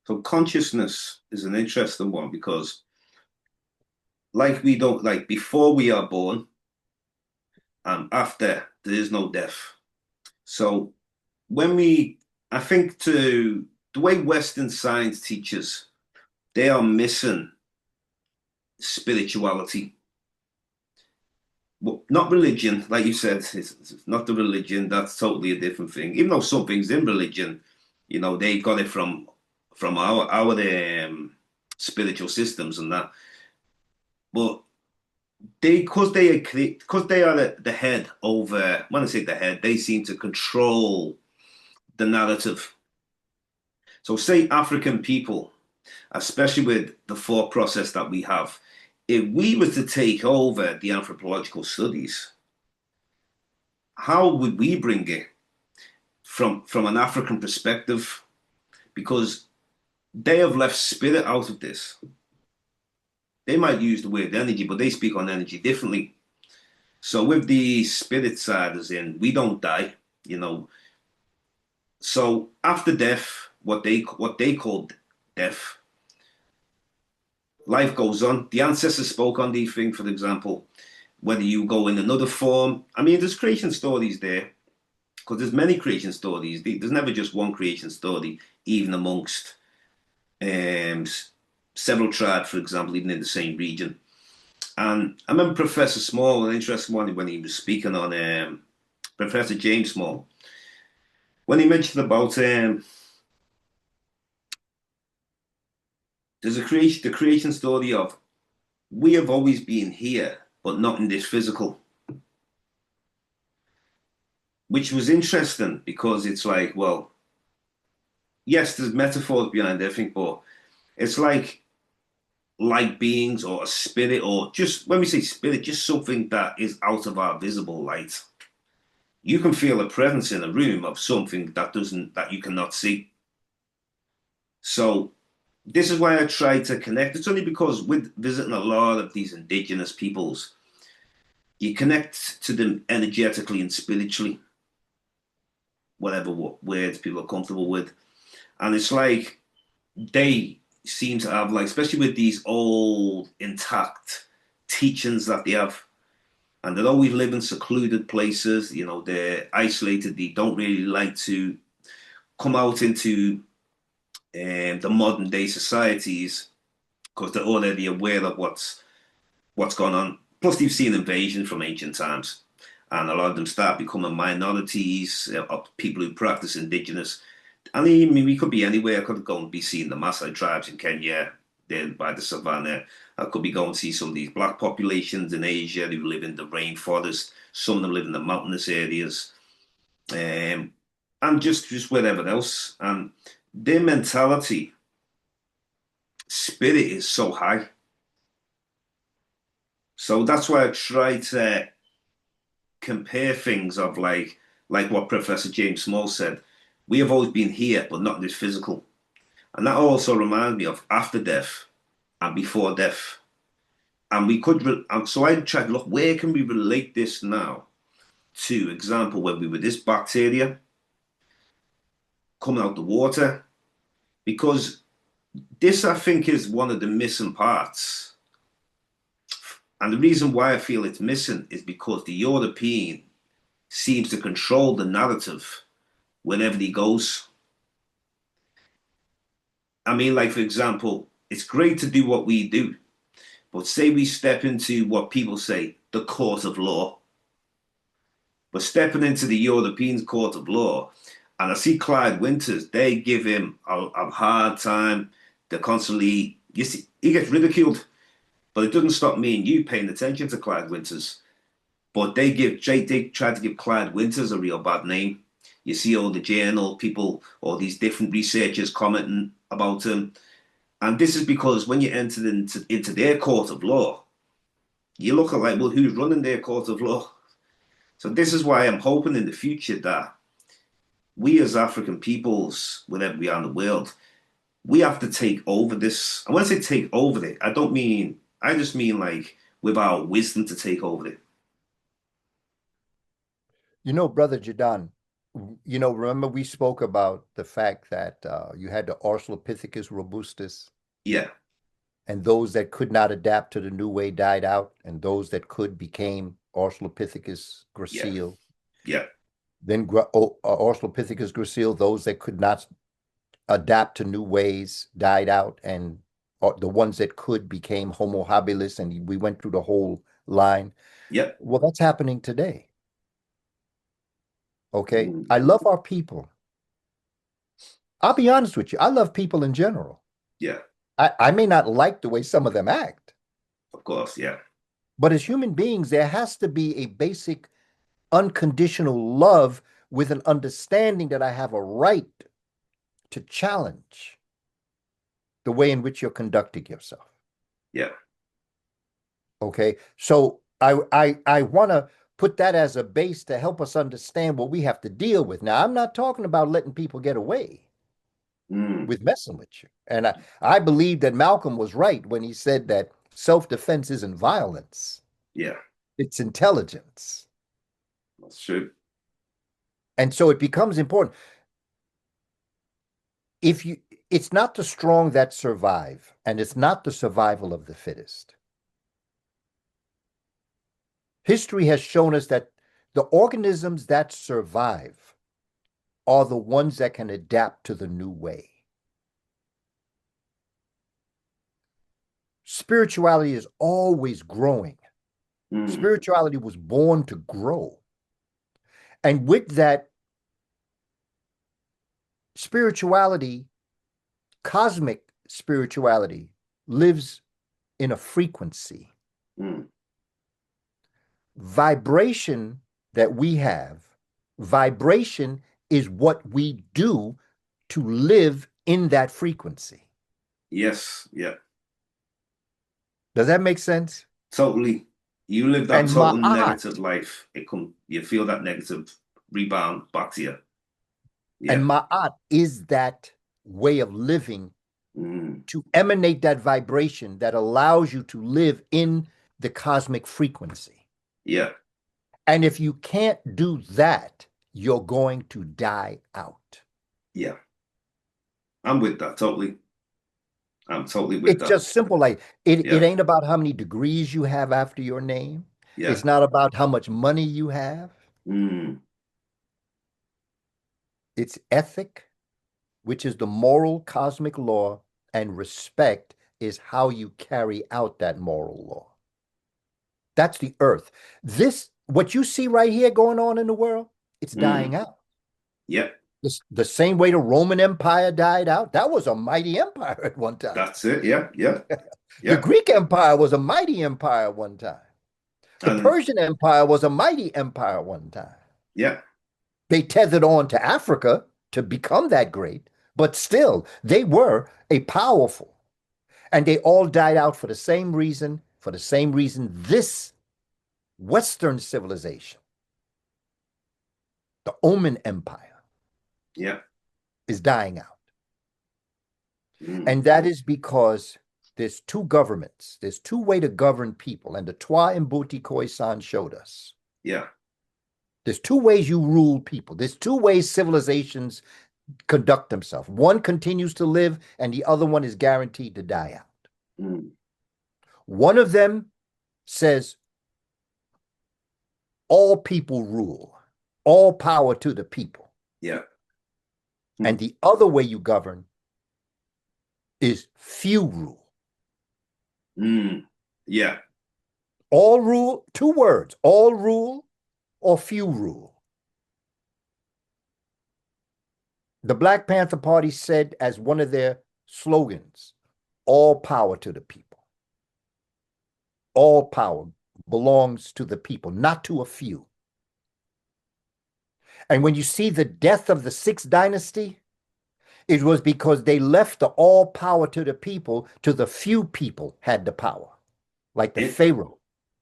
So consciousness is an interesting one because like we don't like before we are born and after there is no death. So when we I think to the way Western science teaches, they are missing spirituality. Well, not religion, like you said, it's not the religion, that's totally a different thing. Even though some things in religion, they got it from our spiritual systems and that. But because they are the head over, when I say the head, they seem to control the narrative. So say African people, especially with the thought process that we have, if we were to take over the anthropological studies, how would we bring it from an African perspective? Because they have left spirit out of this. They might use the word energy, but they speak on energy differently. So with the spirit side, as in we don't die, you know. So after death, what they called death, life goes on. The ancestors spoke on these things, for example, whether you go in another form. I mean, there's creation stories there, because there's many creation stories. There's never just one creation story, even amongst um, several tribes, for example, even in the same region. And I remember Professor Small, an interesting one, when he was speaking on Professor James Small, when he mentioned about there's the creation story of we have always been here, but not in this physical, which was interesting because it's like, well, yes, there's metaphors behind everything, but it's like light beings or a spirit, or just when we say spirit, just something that is out of our visible light. You can feel a presence in a room of something that you cannot see. So this is why I try to connect. It's only because with visiting a lot of these indigenous peoples, you connect to them energetically and spiritually, whatever words people are comfortable with. And it's like they seem to have, like, especially with these old intact teachings that they have, and they always live in secluded places. They're isolated. They don't really like to come out into the modern day societies because they're already aware of what's going on. Plus, they've seen invasion from ancient times, and a lot of them start becoming minorities, of people who practice indigenous. And I mean, we could be anywhere. I could go and be seeing the Maasai tribes in Kenya, there by the savannah. I could be going to see some of these black populations in Asia who live in the rainforest. Some of them live in the mountainous areas, um, and just wherever else. And their mentality, spirit is so high. So that's why I try to compare things of like what Professor James Small said. We have always been here, but not in this physical. And that also reminds me of after death and before death. And so I tried to look, where can we relate this now to example when we were this bacteria coming out the water? Because this, I think, is one of the missing parts. And the reason why I feel it's missing is because the European seems to control the narrative wherever he goes. I mean, like, for example, it's great to do what we do, but say we step into what people say, the court of law. But stepping into the European court of law, and I see Clyde Winters, they give him a hard time. They're constantly, you see, he gets ridiculed, but it doesn't stop me and you paying attention to Clyde Winters. But they try to give Clyde Winters a real bad name. You see all the journal people, all these different researchers commenting about him. And this is because when you enter into their court of law, you look at like, well, who's running their court of law? So this is why I'm hoping in the future that we as African peoples, wherever we are in the world, we have to take over this. And when I say take over it, I just mean like with our wisdom to take over it. You know, Brother Jadon, remember we spoke about the fact that you had the Australopithecus robustus, Yeah, and those that could not adapt to the new way died out, and those that could became Australopithecus yeah, gracile. yeah, Then Australopithecus gracile, those that could not adapt to new ways died out, and the ones that could became Homo habilis, and we went through the whole line. yeah, Well, that's happening today. Okay. mm, I love our people. I'll be honest with you. I love people in general. yeah, I may not like the way some of them act, of course, yeah, but as human beings, there has to be a basic unconditional love with an understanding that I have a right to challenge the way in which you're conducting yourself. yeah, Okay. So I want to put that as a base to help us understand what we have to deal with. Now, I'm not talking about letting people get away mm, with messing with you. And I believe that Malcolm was right when he said that self-defense isn't violence, yeah, it's intelligence. that's true. And so it becomes important. If you It's not the strong that survive, and it's not the survival of the fittest. History has shown us that the organisms that survive are the ones that can adapt to the new way. Spirituality is always growing. Mm, Spirituality was born to grow. And with that spirituality, cosmic spirituality lives in a frequency. mm, Vibration that we have, vibration is what we do to live in that frequency. yes, yeah, Does that make sense? totally. You live that And total ma'at, negative life. You feel that negative rebound back to you. and Yeah, ma'at is that way of living mm, to emanate that vibration that allows you to live in the cosmic frequency. yeah, And if you can't do that, you're going to die out. yeah. I'm with that totally. I'm totally with It's that. just simple. Like it Yeah, ain't about how many degrees you have after your name. yeah, It's not about how much money you have. mm, It's ethic, which is the moral cosmic law, and respect is how you carry out that moral law. That's the earth. What you see right here going on in the world, it's mm, dying out. yeah. The same way the Roman Empire died out. That was a mighty empire at one time. That's it. Yeah, yeah, The yeah. Greek Empire was a mighty empire at one time. The And Persian Empire was a mighty empire at one time. yeah, They tethered on to Africa to become that great, but still, they were a powerful. And they all died out for the same reason this Western civilization, the Oman Empire, yeah, is dying out. mm, And that is because there's two governments. There's two ways to govern people. And the Twa Mbuti Khoisan showed us. yeah, There's two ways you rule people. There's two ways civilizations conduct themselves. One continues to live, and the other one is guaranteed to die out. mm, One of them says, all people rule, all power to the people. yeah, And mm, the other way you govern is few rule. mm, yeah, All rule, two words, all rule or few rule. The Black Panther Party said as one of their slogans, all power to the people. All power. belongs to the people, not to a few. And when you see the death of the sixth dynasty, it was because they left the all power to the people, to the few people had the power, like the It, Pharaoh.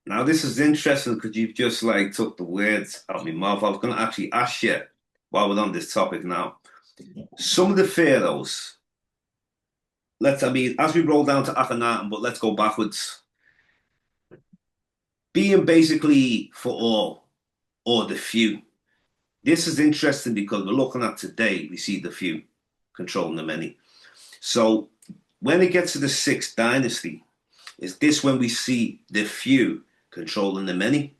now this is interesting because you've just like took the words out of my mouth. I was going to actually ask you while we're on this topic now. Some of the pharaohs, I mean, as we roll down to Akhenaten, but let's go backwards. Being basically for all or the few. This is interesting because we're looking at today, we see the few controlling the many. So when it gets to the sixth dynasty, is this when we see the few controlling the many?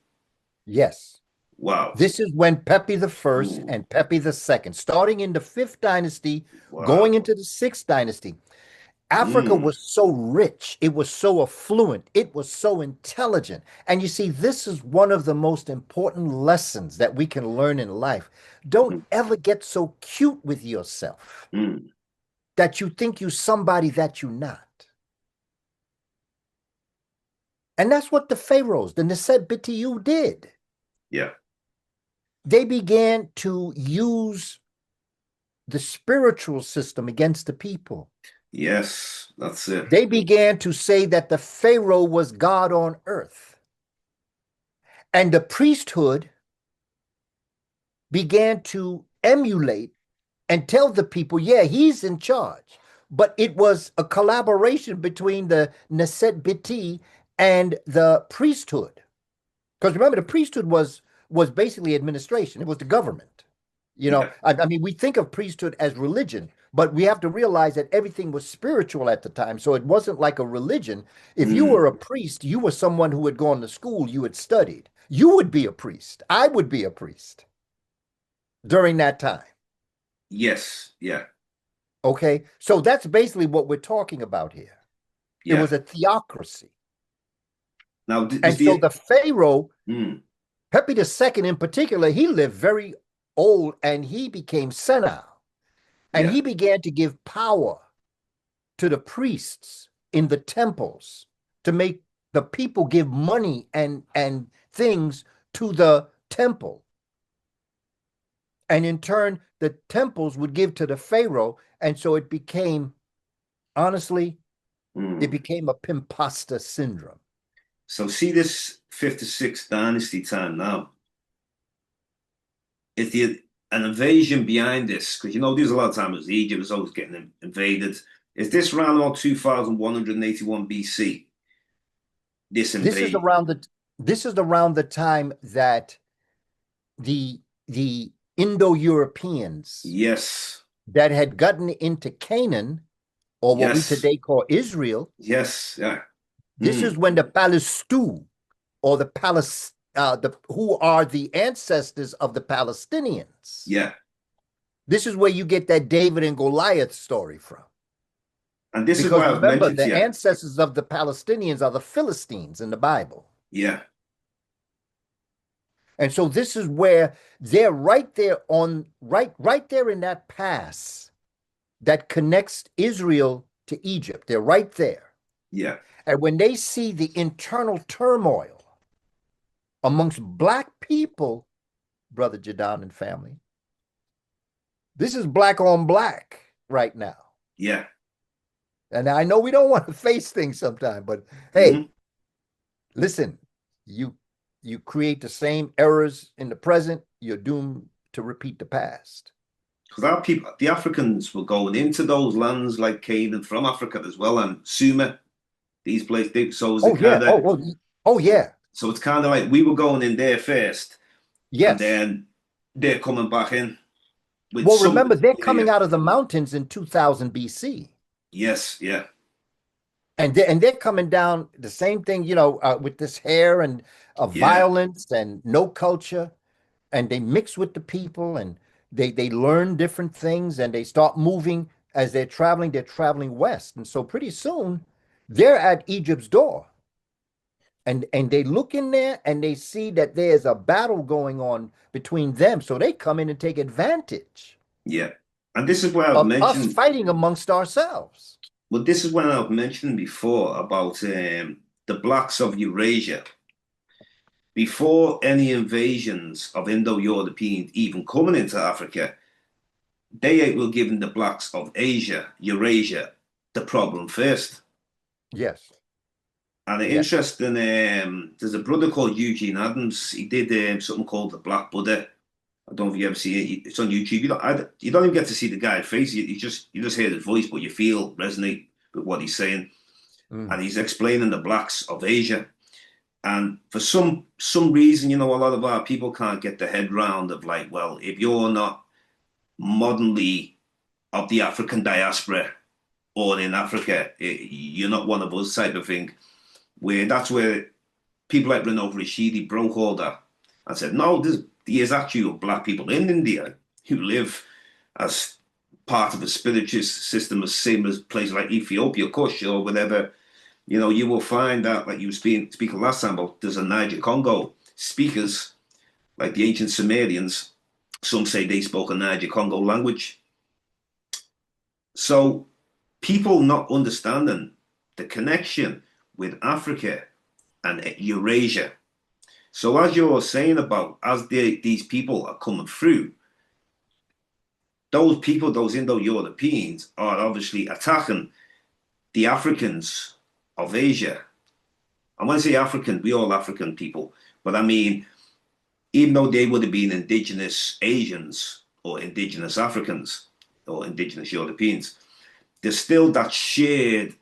Yes. Wow. This is when Pepi the First Ooh, and Pepi the Second, starting in the fifth dynasty, going wow. into the sixth dynasty, Africa Mm, was so rich, it was so affluent, it was so intelligent. And you see, this is one of the most important lessons that we can learn in life. Don't mm, ever get so cute with yourself mm. that you think you're somebody that you're not. And that's what the pharaohs, the Neset Bitiyu did. Yeah. They began to use the spiritual system against the people. Yes, that's it. They began to say that the Pharaoh was God on earth. And the priesthood began to emulate and tell the people, yeah, he's in charge. But it was a collaboration between the Neset Biti and the priesthood. Because remember, the priesthood was basically administration. It was the government. Yeah. I mean, we think of priesthood as religion, but we have to realize that everything was spiritual at the time. So it wasn't like a religion. If you Mm. were a priest, you were someone who had gone to school, you had studied. You would be a priest. I would be a priest during that time. Yes. Yeah. Okay. So that's basically what we're talking about here. It Yeah. was a theocracy. Now, was And so the the Pharaoh, mm, Pepi II in particular, he lived very old and he became senile. And yeah. he began to give power to the priests in the temples to make the people give money and things to the temple. And in turn, the temples would give to the Pharaoh. And so it became, honestly, it Mm. became a pimpasta syndrome. So see this 56th dynasty time now. Is the an invasion behind this? Because there's a lot of times Egypt was always getting invaded. Is this around about 2181 BC? This This is invasion? around the this is around the time that the Indo-Europeans Yes. that had gotten into Canaan, or what we Yes. today call Israel, Yes. Yeah. this is Mm. when the Palestine or the who are the ancestors of the Palestinians. Yeah. This is where you get that David and Goliath story from. And this is Because why I've remember, mentioned to the you. ancestors of the Palestinians are the Philistines in the Bible. Yeah. And so this is where they're right there right there in that pass that connects Israel to Egypt. They're right there. Yeah. And when they see the internal turmoil amongst black people, Brother Jadon and family, this is black on black right now. Yeah. And I know we don't want to face things sometimes, but hey, Hmm. listen, you you create the same errors in the present, you're doomed to repeat the past. Because our people, the Africans, were going into those lands like Canaan from Africa as well, and Sumer, these places. So is Oh it yeah. kind of Oh so? yeah. So it's kind of like we were going in there first, and Yes. then they're coming back in with Well, some remember, they're coming here. out of the mountains in 2000 BC. Yes, yeah, And they're coming down the same thing, with this hair and yeah, violence and no culture, and they mix with the people and they learn different things and they start moving as they're traveling west. And so pretty soon they're at Egypt's door. And they look in there and they see that there's a battle going on between them. So they come in and take advantage yeah. And this is where I've of us mentioned. fighting amongst ourselves. Well, this is when I've mentioned before about the blacks of Eurasia. before any invasions of Indo-Europeans even coming into Africa, they were giving the blacks of Asia, Eurasia, the problem first. Yes. And an Yes. interesting, there's a brother called Eugene Adams. He did something called the Black Buddha. I don't know if you ever see it. It's on YouTube. You don't even get to see the guy's face. You just hear his voice, but you feel resonate with what he's saying. Mm. And he's explaining the blacks of Asia. And for some reason, a lot of our people can't get their head round of like, well, if you're not modernly of the African diaspora or in Africa, you're not one of us type of thing. That's where people like Renaud Rashidi broke all that and said, no, there's actually black people in India who live as part of a spiritualist system, as same as places like Ethiopia, Kush, or whatever. You will find that, like you were speaking last time about, there's a Niger Congo speakers, like the ancient Sumerians. Some say they spoke a Niger Congo language. So people not understanding the connection with Africa and Eurasia. So as you're saying about, as these people are coming through, those people, those Indo-Europeans, are obviously attacking the Africans of Asia. And when I say African, we all African people, but I mean, even though they would have been indigenous Asians or indigenous Africans or indigenous Europeans, there's still that shared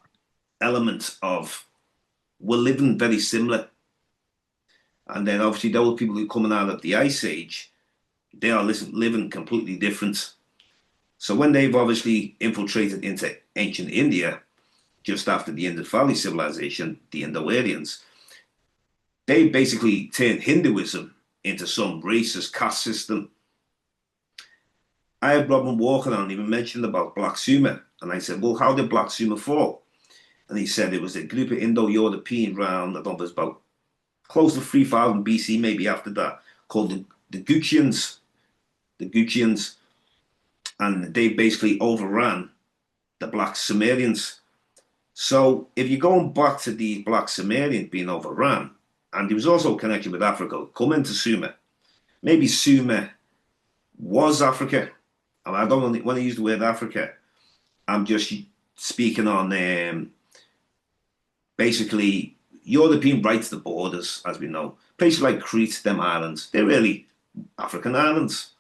element of we're living very similar. And then obviously those people who are coming out of the Ice Age, they are living completely different. So when they've obviously infiltrated into ancient India, just after the Indus Valley civilization, the Indo-Aryans, they basically turned Hinduism into some racist caste system. I had Robin Walker on, even mentioned about Black Sumer. And I said, well, how did Black Sumer fall? And he said it was a group of Indo-European around, I don't know, it was about close to 3000 BC, maybe after that, called the Gutians. The Gutians. And they basically overran the Black Sumerians. So if you're going back to the Black Sumerians being overrun, and there was also a connection with Africa, coming to Sumer. Maybe Sumer was Africa. And I don't want when I use the word Africa, I'm just speaking on basically European rights to borders, as we know. Places like Crete, them islands, they're really African islands.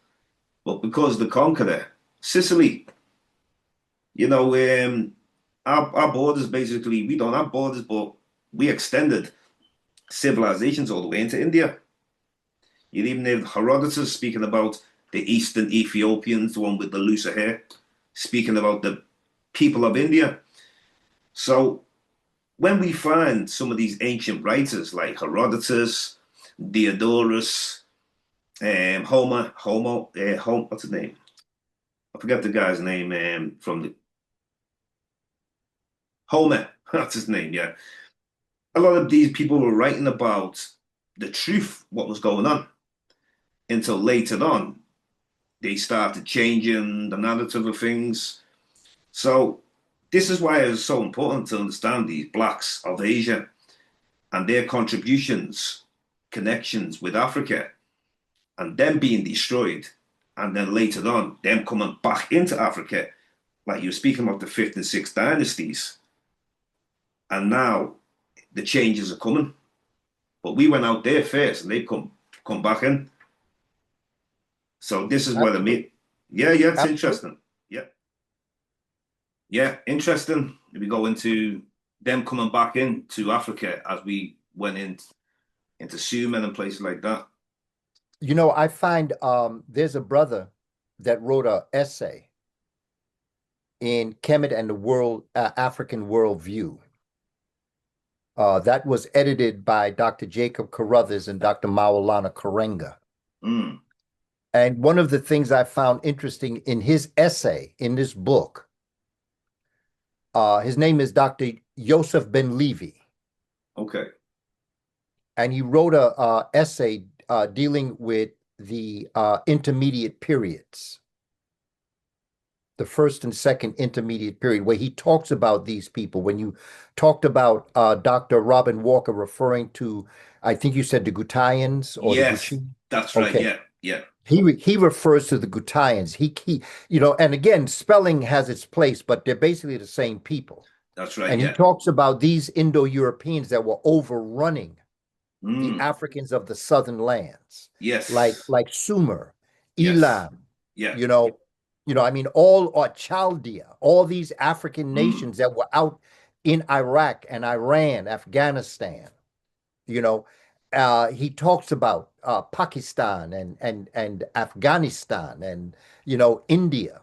But because the conqueror, Sicily, you know, our borders basically, we don't have borders, but we extended civilizations all the way into India. You even have Herodotus speaking about the Eastern Ethiopians, the one with the looser hair, speaking about the people of India. So when we find some of these ancient writers like Herodotus, Diodorus, what's his name? I forget the guy's name from the Homer, that's his name, yeah. A lot of these people were writing about the truth, what was going on, until later on they started changing the narrative of things. So this is why it's so important to understand these blacks of Asia and their contributions, connections with Africa, and them being destroyed, and then later on them coming back into Africa, like you were speaking about the fifth and sixth dynasties, and now the changes are coming. But we went out there first, and they've come back in. So this is what I Absolutely. mean. Yeah, yeah, it's Absolutely. interesting. Yeah, yeah, interesting. We go into them coming back into Africa as we went into Sumer and places like that. I find there's a brother that wrote a essay in Kemet and the World African Worldview. That was edited by Dr. Jacob Carruthers and Dr. Maulana Karenga. Mm, And one of the things I found interesting in his essay in this book, his name is Dr. Yosef Ben Levi, okay. and he wrote a essay dealing with the intermediate periods. the first and second intermediate period, where he talks about these people. When you talked about Dr. Robin Walker referring to, I think you said the Gutians or the Yes, Gucci. that's right. Okay. Yeah, yeah, He refers to the Gutians. And again, spelling has its place, but they're basically the same people. that's right. And he Yeah. talks about these Indo-Europeans that were overrunning the Mm. Africans of the southern lands, Yes. like Sumer, Yes. Elam, Yeah. you know, I mean, all or Chaldea, all these African Mm. nations that were out in Iraq and Iran, Afghanistan, you know. He talks about Pakistan and Afghanistan and India,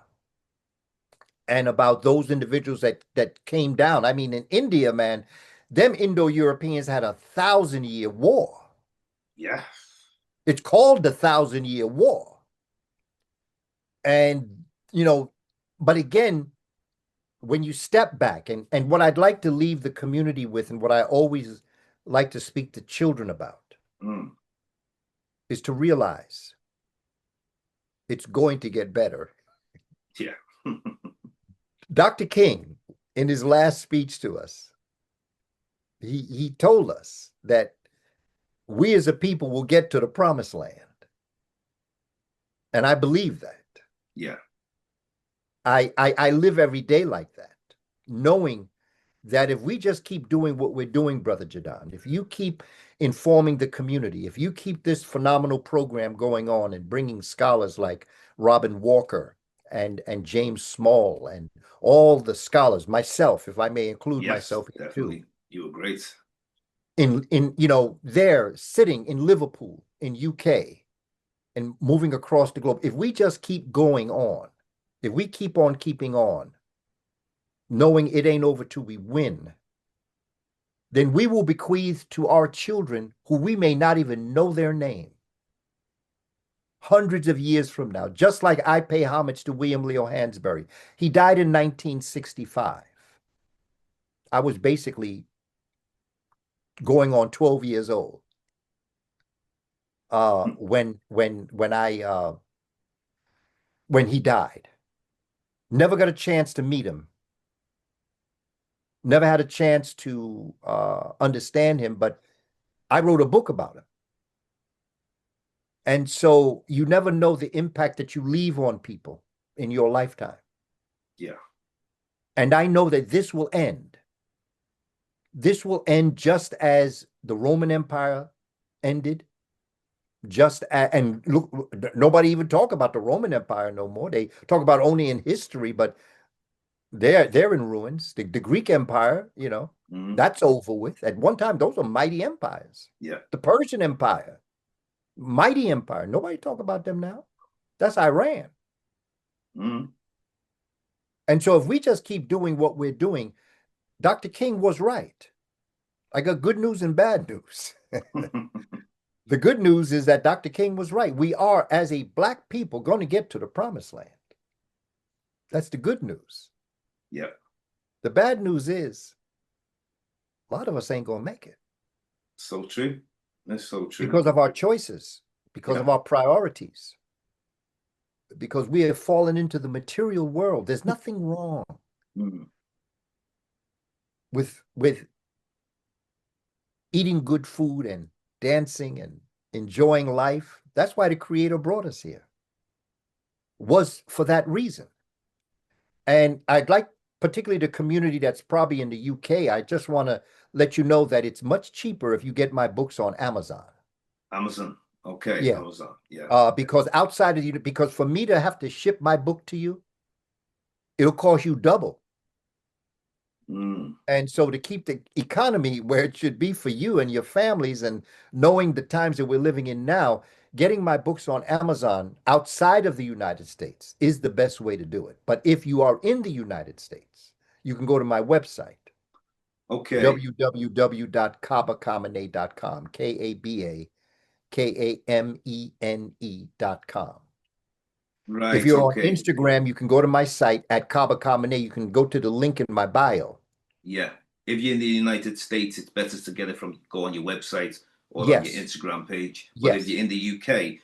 and about those individuals that came down. I mean, in India, man, them Indo-Europeans had a 1,000-year war. Yeah. It's called the 1,000-Year War. And, but again, when you step back, and what I'd like to leave the community with, and what I always like to speak to children about, Mm. is to realize it's going to get better. Yeah. Dr. King, in his last speech to us, he told us that we as a people will get to the promised land. And I believe that. Yeah. I live every day like that, knowing that if we just keep doing what we're doing, Brother Jadon, if you keep informing the community, if you keep this phenomenal program going on and bringing scholars like Robin Walker and James Small and all the scholars, myself, if I may include Yes, myself here too, definitely. You were great. they're sitting in Liverpool, in UK, and moving across the globe. If we just keep going on, if we keep on keeping on, knowing it ain't over till we win, then we will bequeath to our children, who we may not even know their name, hundreds of years from now, just like I pay homage to William Leo Hansberry. He died in 1965. I was basically going on 12 years old when he died. Never got a chance to meet him. Never had a chance to understand him, but I wrote a book about him. And so you never know the impact that you leave on people in your lifetime. Yeah. And I know that this will end. This will end just as the Roman Empire ended. And look, nobody even talk about the Roman Empire no more. They talk about only in history, but they're in ruins. The Greek Empire, Mm. that's over with. At one time, those were mighty empires. Yeah. The Persian Empire, mighty empire. Nobody talk about them now. That's Iran. Mm. And so if we just keep doing what we're doing, Dr. King was right. I got good news and bad news. The good news is that Dr. King was right. We are, as a Black people, going to get to the promised land. That's the good news. Yeah. The bad news is a lot of us ain't going to make it. So true. That's so true. Because of our choices, because of our priorities, because we have fallen into the material world. There's nothing wrong with eating good food and dancing and enjoying life. That's why the Creator brought us here, was for that reason. And I'd like, particularly the community that's probably in the UK, I just want to let you know that it's much cheaper if you get my books on Amazon. Amazon. Okay. Yeah. Amazon. Yeah. Because outside of you, because for me to have to ship my book to you, it'll cost you double. Mm. And so to keep the economy where it should be for you and your families, and knowing the times that we're living in now, getting my books on Amazon outside of the United States is the best way to do it. But if you are in the United States, you can go to my website. Okay. www.kabakamene.com, KABAKAMENE.com. Right. If you're on Okay. Instagram, you can go to my site at Kaba Kamene. You can go to the link in my bio. Yeah. If you're in the United States, it's better to get it go on your website or on your Yes. Instagram page. But if Yes. you're in the UK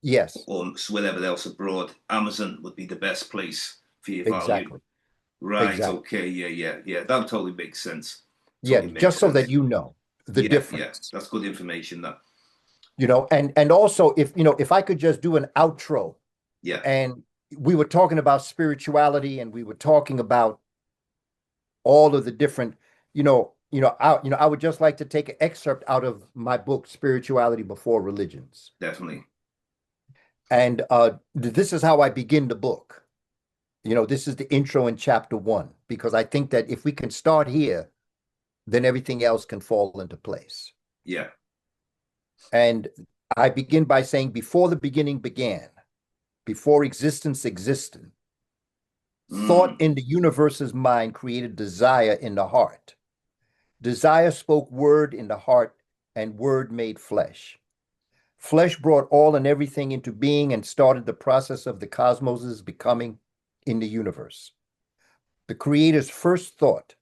Yes. or wherever else abroad, Amazon would be the best place for your value. Exactly. Right. Exactly. Okay. Yeah. Yeah. Yeah. That totally makes sense. Yeah, Totally makes just so that sense. you know the Yeah. Yeah. difference. That's good information. That. And also if if I could just do an outro, Yeah. and we were talking about spirituality, and we were talking about all of the different, I would just like to take an excerpt out of my book, Spirituality Before Religions. Definitely. And this is how I begin the book. This is the intro in chapter 1, because I think that if we can start here, then everything else can fall into place. Yeah. And I begin by saying, before the beginning began, before existence existed, thought Mm. in the universe's mind created desire in the heart. Desire spoke word in the heart, and word made flesh. Flesh brought all and everything into being and started the process of the cosmos's becoming in the universe. The Creator's first thought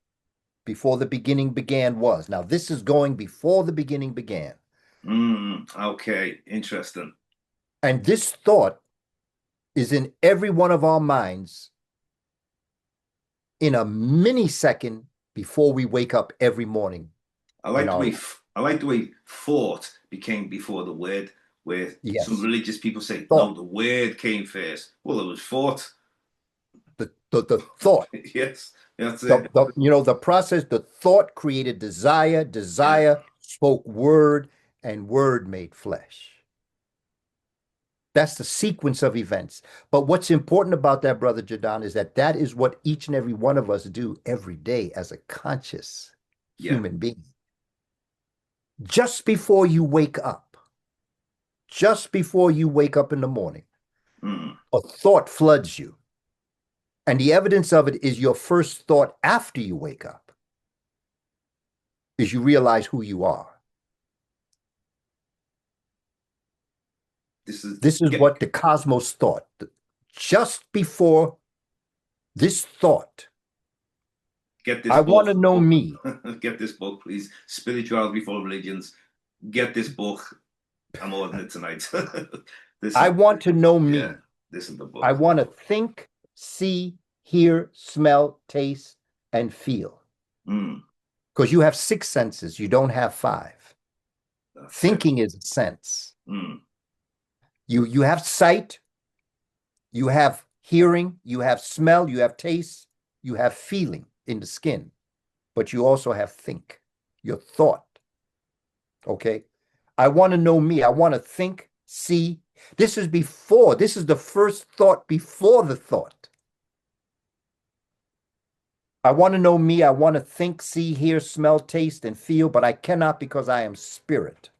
before the beginning began was. Now, this is going before the beginning began. Mm. Okay. Interesting. And this thought is in every one of our minds in a millisecond before we wake up every morning I in like the our way life. I like the way thought became before the word. Where some Yes, religious people say, no, thought. the word came first. Well, it was thought. The thought. Yes, that's it. The process, the thought created desire, Yeah, desire spoke word, and word made flesh. That's the sequence of events. But what's important about that, Brother Jadon, is that that is what each and every one of us do every day as a conscious yeah. human being. Just before you wake up, just before you wake up in the morning, Mm. a thought floods you. And the evidence of it is your first thought after you wake up, is you realize who you are. This is This is get what the cosmos thought. Just before this thought, get this I want to book. know me. Get this book, please. Spirituality Before Religions. Get this book. I'm ordering it tonight. This I is want to know yeah. me. This is the I book. want to think, see, hear, smell, taste, and feel. Mm. Because you have 6 senses, you don't have 5. That's it. Thinking is a sense. Mm. You have sight, you have hearing, you have smell, you have taste, you have feeling in the skin, but you also have think, your thought. Okay. I want to know me. I want to think, see. This is before. This is the first thought before the thought. I want to know me. I want to think, see, hear, smell, taste, and feel, but I cannot because I am spirit.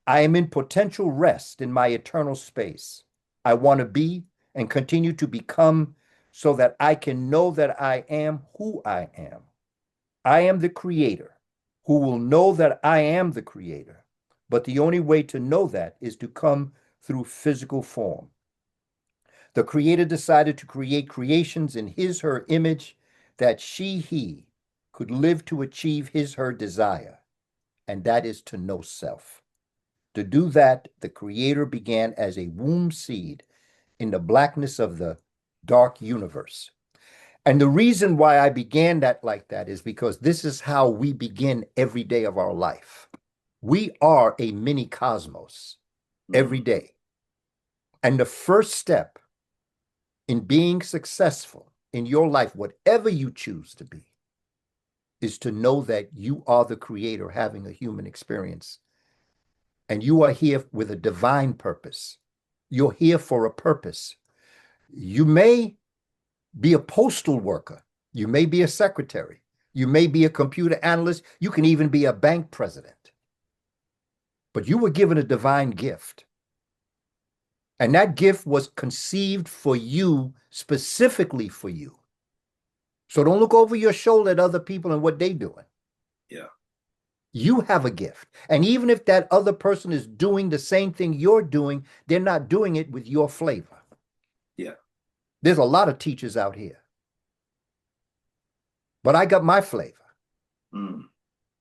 I am in potential rest in my eternal space. I want to be and continue to become so that I can know that I am who I am. I am the creator who will know that I am the creator. But the only way to know that is to come through physical form. The creator decided to create creations in his, her image that she, he could live to achieve his, her desire, and that is to know self. To do that, the creator began as a womb seed in the blackness of the dark universe. And the reason why I began that like that is because this is how we begin every day of our life. We are a mini cosmos every Mm. day. And the first step in being successful in your life, whatever you choose to be, is to know that you are the creator having a human experience. And you are here with a divine purpose. You're here for a purpose. You may be a postal worker. You may be a secretary. You may be a computer analyst. You can even be a bank president. But you were given a divine gift. And that gift was conceived for you, specifically for you. So don't look over your shoulder at other people and what they're doing. Yeah. You have a gift. And even if that other person is doing the same thing you're doing, they're not doing it with your flavor. Yeah. There's a lot of teachers out here. But I got my flavor. Mm.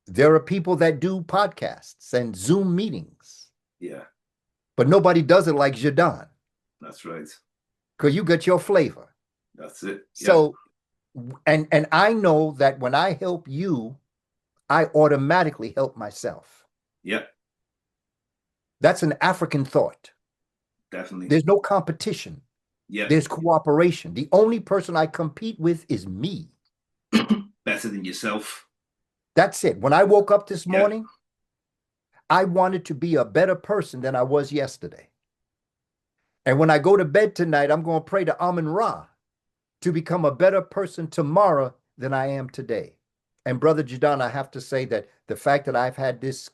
There are people that do podcasts and Zoom meetings, Yeah. but nobody does it like Jadon, That's right. because you got your flavor. That's it. Yeah. So, and I know that when I help you, I automatically help myself. Yeah. That's an African thought. Definitely. There's no competition. Yeah. There's cooperation. The only person I compete with is me. Better than yourself. That's it. When I woke up this Yeah. morning, I wanted to be a better person than I was yesterday. And when I go to bed tonight, I'm going to pray to Amun Ra to become a better person tomorrow than I am today. And Brother Jadon, I have to say that the fact that I've had this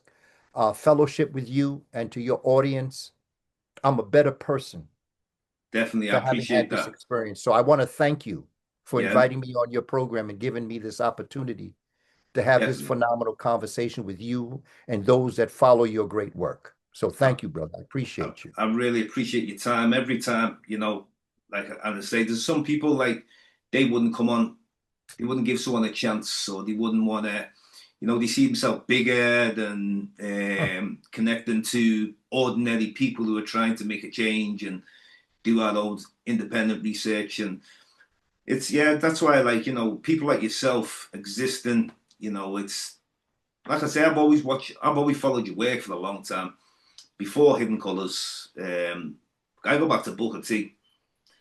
fellowship with you and to your audience, I'm a better person Definitely. I for having appreciate had this that. experience. So I want to thank you for Yeah. inviting me on your program and giving me this opportunity to have this Definitely. phenomenal conversation with you and those that follow your great work. So I, thank you, brother. I I, appreciate you. I really appreciate your time. Every time, like I say, there's some people like they wouldn't come on, they wouldn't give someone a chance, or they wouldn't want to, they see themselves bigger than connecting to ordinary people who are trying to make a change and do our own independent research. And it's, yeah, that's why I like, people like yourself existing, it's like I say, I've always followed your work for a long time. Before Hidden Colors, I go back to Booker T.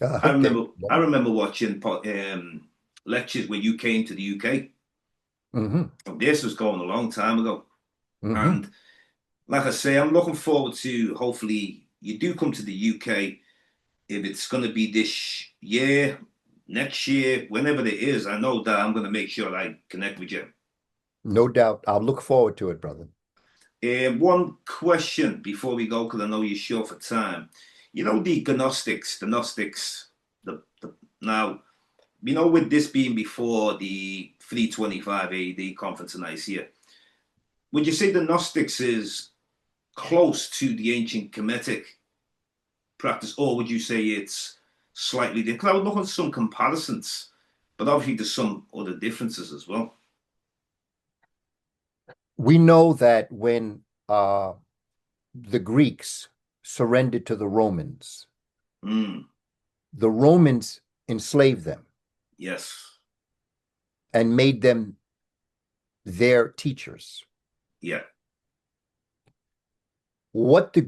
Okay. I remember watching lectures when you came to the UK. Hmm. This was going a long time ago, Hmm. and like I say, I'm looking forward to hopefully you do come to the UK. If it's going to be this year, next year, whenever it is, I know that I'm going to make sure I connect with you. No doubt. I'll look forward to it, brother. One question before we go, because I know you're short for time. The Gnostics, now, with this being before the 325 AD conference in Nicaea, would you say the Gnostics is close to the ancient Kemetic practice, or would you say it's slightly different? Because I would look at some comparisons, but obviously there's some other differences as well. We know that when the Greeks surrendered to the Romans, Mm, the Romans enslaved them yes. and made them their teachers. Yeah. What the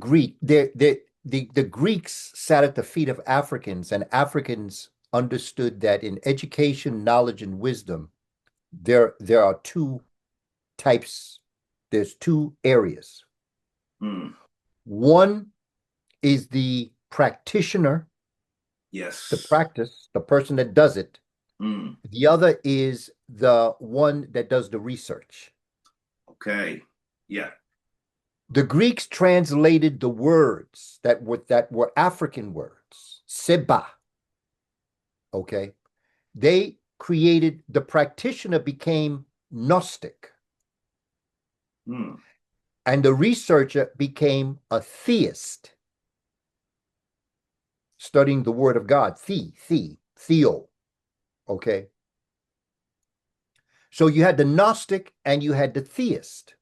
Greeks sat at the feet of Africans, and Africans understood that in education, knowledge, and wisdom, there are two types, there's two areas. Mm, One is the practitioner, the yes. practice, the person that does it. Mm, The other is the one that does the research. okay. Yeah. The Greeks translated the words that were African words, seba, okay? They created, the practitioner became Gnostic, Mm, and the researcher became a theist, studying the word of God, theo, okay? So you had the Gnostic and you had the theist,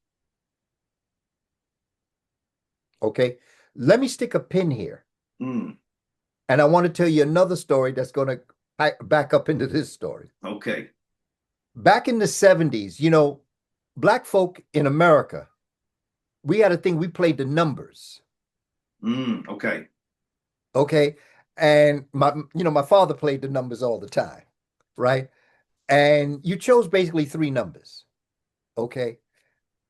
okay? Let me stick a pin here. mm, And I want to tell you another story that's going to back up into this story. okay. Back in the 70s, black folk in America, we had a thing, we played the numbers, Okay. okay? And my father played the numbers all the time, right? And you chose basically three numbers, okay?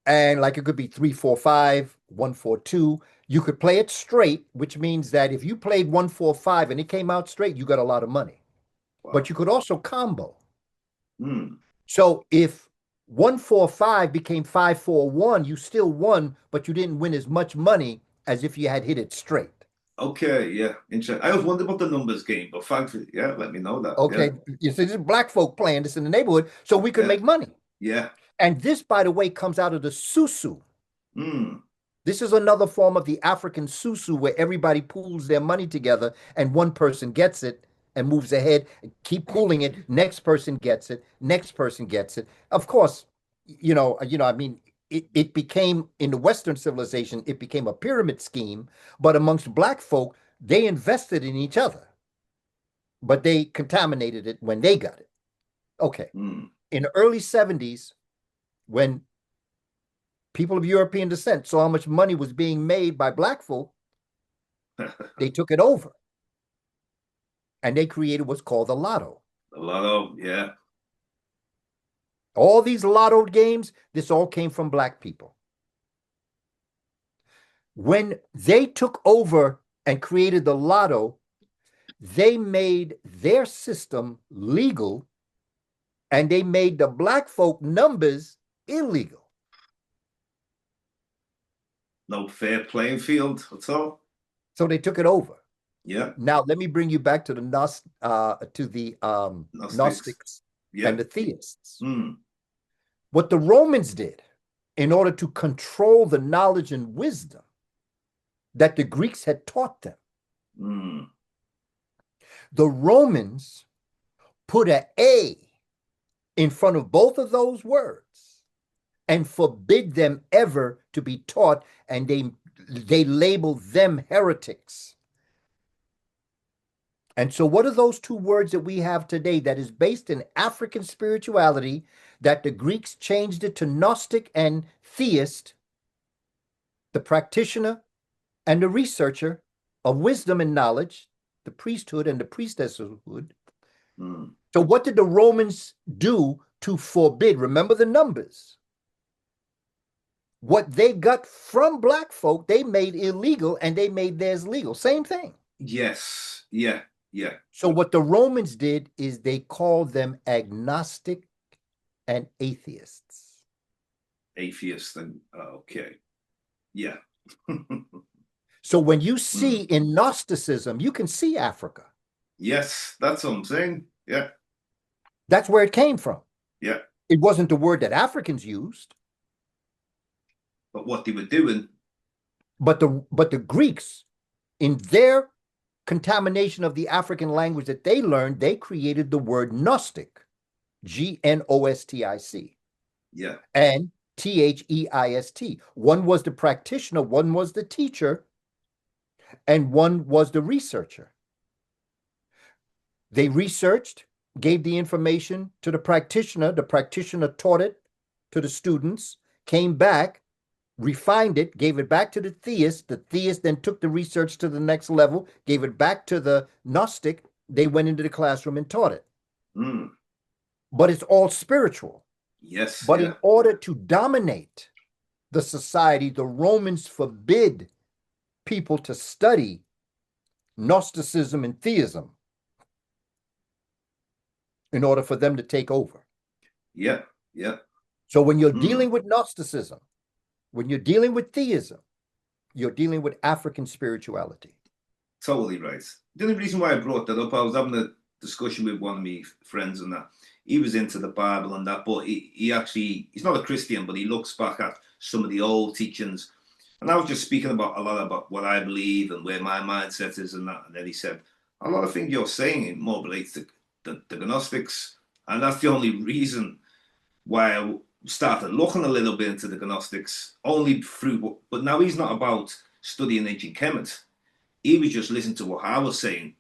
And like it could be 345, 142. You could play it straight, which means that if you played 145 and it came out straight, you got a lot of money. But Wow. you could also combo. Mm, So if 145 became 541, you still won, but you didn't win as much money as if you had hit it straight. okay. Yeah. Interesting. I always wondered about the numbers game, but thankfully, yeah, let me know that. Yeah. Okay. You see, this is black folk playing this in the neighborhood, so we could Yeah. make money. Yeah. And this, by the way, comes out of the susu. Mm, This is another form of the African susu where everybody pools their money together and one person gets it and moves ahead, keep pooling it, next person gets it, next person gets it. Of course, I mean, it became in the Western civilization, it became a pyramid scheme, but amongst black folk, they invested in each other. but they contaminated it when they got it. Okay. Mm. In the early 70s, when people of European descent saw how much money was being made by black folk, they took it over and they created what's called the lotto. A lot of, yeah. All these lotto games, this all came from black people. When they took over and created the lotto, they made their system legal and they made the black folk numbers illegal. No fair playing field at all. So they took it over. Yeah. Now let me bring you back to the Gnostics. Gnostics Yeah. and the theists. Mm. What the Romans did in order to control the knowledge and wisdom that the Greeks had taught them, Mm. the Romans put an A in front of both of those words and forbid them ever to be taught, and they labeled them heretics. And so what are those two words that we have today that is based in African spirituality that the Greeks changed it to Gnostic and theist, the practitioner and the researcher of wisdom and knowledge, the priesthood and the priestesshood. Mm. So what did the Romans do to forbid? Remember the numbers. What they got from black folk, they made illegal and they made theirs legal. Same thing. Yes. Yeah. Yeah. So what the Romans did is they called them agnostic and atheists. Atheist and okay. Yeah. So when you see in Gnosticism, you can see Africa. Yes, that's what I'm saying. Yeah. That's where it came from. Yeah. It wasn't the word that Africans used, But what they were doing, but the Greeks, in their contamination of the African language that they learned, they created the word Gnostic, Gnostic, yeah. and Theist. One was the practitioner, one was the teacher, and one was the researcher. They researched, gave the information to the practitioner taught it to the students, came back, refined it, gave it back to the theist then took the research to the next level, gave it back to the Gnostic, they went into the classroom and taught it. Mm. But it's all spiritual. Yes. But yeah. in order to dominate the society, the Romans forbid people to study Gnosticism and theism in order for them to take over. Yeah. Yeah. So when you're dealing with Gnosticism, when you're dealing with theism, you're dealing with African spirituality. Totally right. The only reason why I brought that up, I was having a discussion with one of my friends and that. He was into the Bible and that, but he's not a Christian, but he looks back at some of the old teachings. And I was just speaking about a lot about what I believe and where my mindset is and that. And then he said, a lot of things you're saying more relates to the Gnostics. And that's the only reason why I started looking a little bit into the Gnostics, only through, but now he's not about studying ancient Kemet. He was just listening to what I was saying.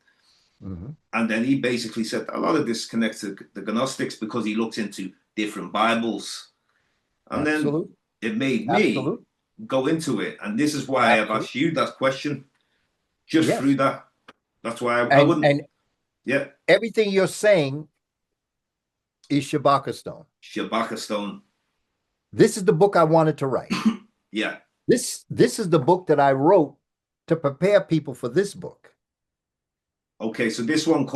Mm-hmm. And then he basically said a lot of this connects to the Gnostics because he looks into different Bibles. And Absolutely. then it made me go into it. And this is why I've asked you that question, just through that. That's why I wouldn't. And yeah. Everything you're saying is Shabaka Stone. Shabaka Stone. This is the book I wanted to write. Yeah. This is the book that I wrote to prepare people for this book. Okay, so this one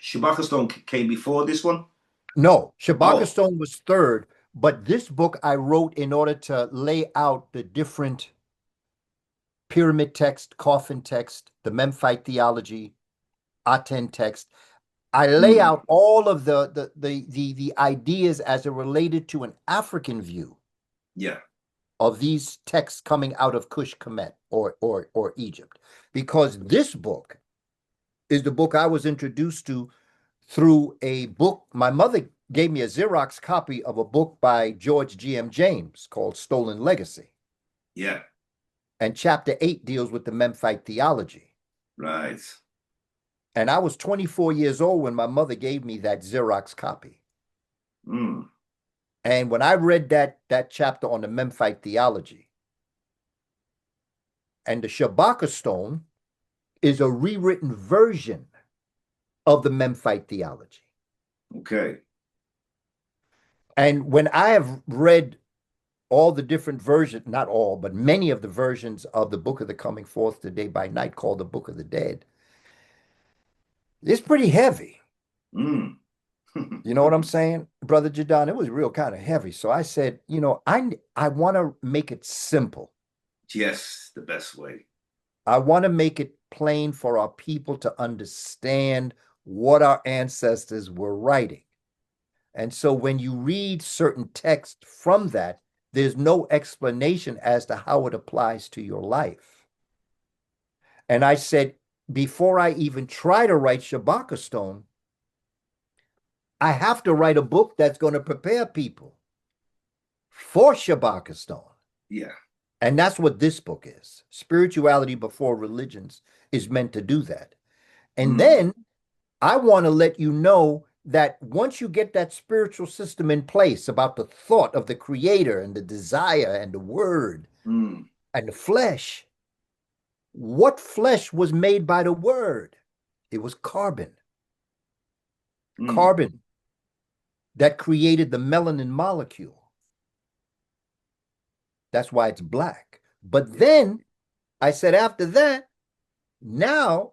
Shabaka Stone came before this one? No, Shabaka Stone was third, but this book I wrote in order to lay out the different pyramid text, coffin text, the Memphite theology, Aten text. I lay out all of the ideas as it related to an African view. Yeah. Of these texts coming out of Kush Kemet or Egypt, because this book is the book I was introduced to through a book. My mother gave me a Xerox copy of a book by George G.M. James called Stolen Legacy. Yeah. And chapter 8 deals with the Memphite theology. Right. And I was 24 years old when my mother gave me that Xerox copy. Mm. And when I read that chapter on the Memphite theology, and the Shabaka stone is a rewritten version of the Memphite theology. Okay. And when I have read all the different versions, not all, but many of the versions of the Book of the Coming Forth Today by Night, called the Book of the Dead, it's pretty heavy. Mm. You know what I'm saying, Brother Jadon? It was real kind of heavy. So I said, I want to make it simple. Yes, the best way. I want to make it plain for our people to understand what our ancestors were writing. And so when you read certain text from that, there's no explanation as to how it applies to your life. And I said, before I even try to write Shabaka Stone, I have to write a book that's going to prepare people for Shabaka Stone. Yeah. And that's what this book is. Spirituality Before Religions is meant to do that. And Mm. then I want to let you know that once you get that spiritual system in place about the thought of the creator and the desire and the word Mm. and the flesh, what flesh was made by the word? It was carbon. Mm. Carbon that created the melanin molecule. That's why it's black. But then I said, after that, now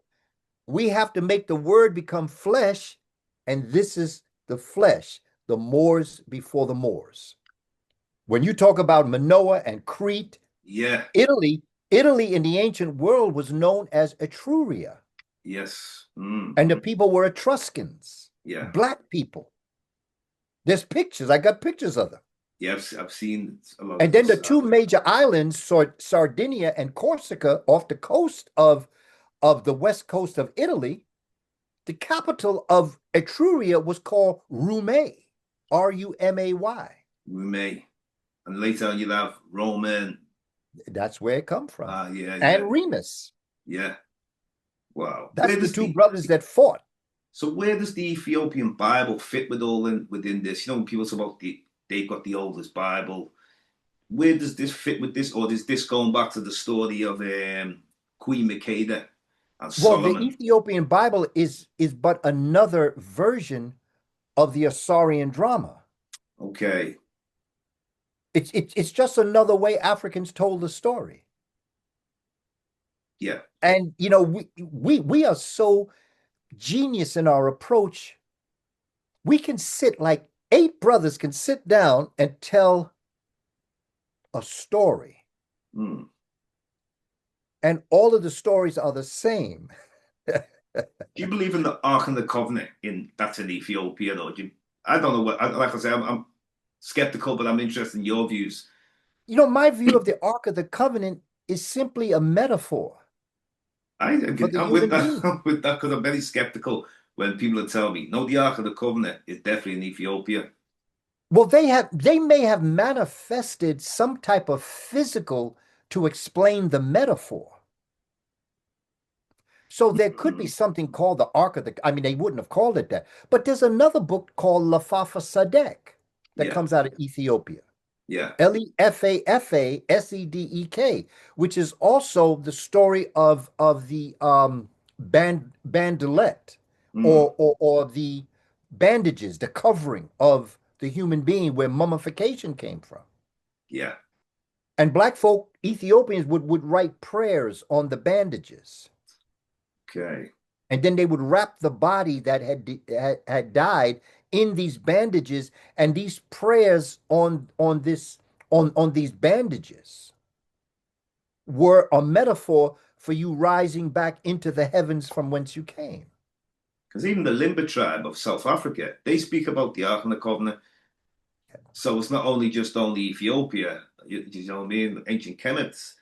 we have to make the word become flesh, and this is the flesh, the Moors before the Moors. When you talk about Manoah and Crete, Yeah. Italy, Italy in the ancient world was known as Etruria, Yes. Mm. and the people were Etruscans, Yeah. black people. There's pictures. I got pictures of them. Yeah. I've seen a lot And of then the this two happening. major islands, Sardinia and Corsica, off the coast of the west coast of Italy, the capital of Etruria was called Rumay, Rumay. We may. And later on, you'll have Roman. That's where it come from. Yeah. Yeah. And Remus. Yeah. Wow. That's the two brothers that fought. So where does the Ethiopian Bible fit with within this? You know, when people talk about they've got the oldest Bible. Where does this fit with this, or is this going back to the story of Queen Makeda and Well, the Solomon? Ethiopian Bible is but another version of the Assyrian drama. Okay. It's just another way Africans told the story. Yeah. And we are so genius in our approach. We can sit like eight brothers can sit down and tell a story, Mm. and all of the stories are the same. Do you believe in the Ark and the Covenant that's in Ethiopia, or do you? I don't know what. Like I say, I'm skeptical, but I'm interested in your views. My view of the Ark of the Covenant is simply a metaphor for the I'm with human that. being. I'm with that because I'm very skeptical when people tell me, no, the Ark of the Covenant is definitely in Ethiopia. Well, they may have manifested some type of physical to explain the metaphor. So there could be Mm. something called the Ark of the, I mean, they wouldn't have called it that. But there's another book called Lafafa Sadek that Yeah. comes out of Ethiopia. Yeah. Lefafasedek, which is also the story of the bandolet, Mm. or the bandages, the covering of the human being, where mummification came from. Yeah. And black folk, Ethiopians, would write prayers on the bandages. Okay. And then they would wrap the body that had died in these bandages, and these prayers on these bandages were a metaphor for you rising back into the heavens from whence you came. Because even the Limba tribe of South Africa, they speak about the Ark and the Covenant. So it's not only just only Ethiopia. You know what I mean? Ancient Kemites,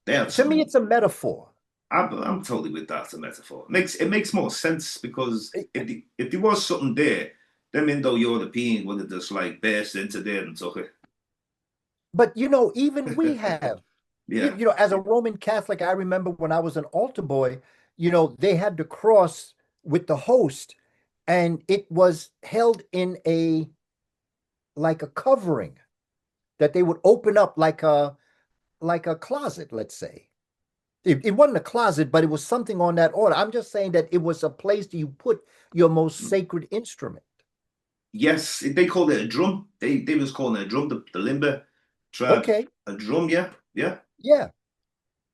they have To me, some. it's a metaphor. I'm totally with that as a metaphor. It makes more sense because if there was something there, them Indo-European would have just like burst into there and took it. But even we have, Yeah. as a Roman Catholic, I remember when I was an altar boy, they had to cross with the host, and it was held in a like a covering that they would open up like a closet, let's say. It wasn't a closet, but it was something on that order. I'm just saying that it was a place that you put your most sacred instrument. Yes, they called it a drum. They was calling it a drum. The Limber tribe, Okay, a drum. Yeah, yeah. yeah.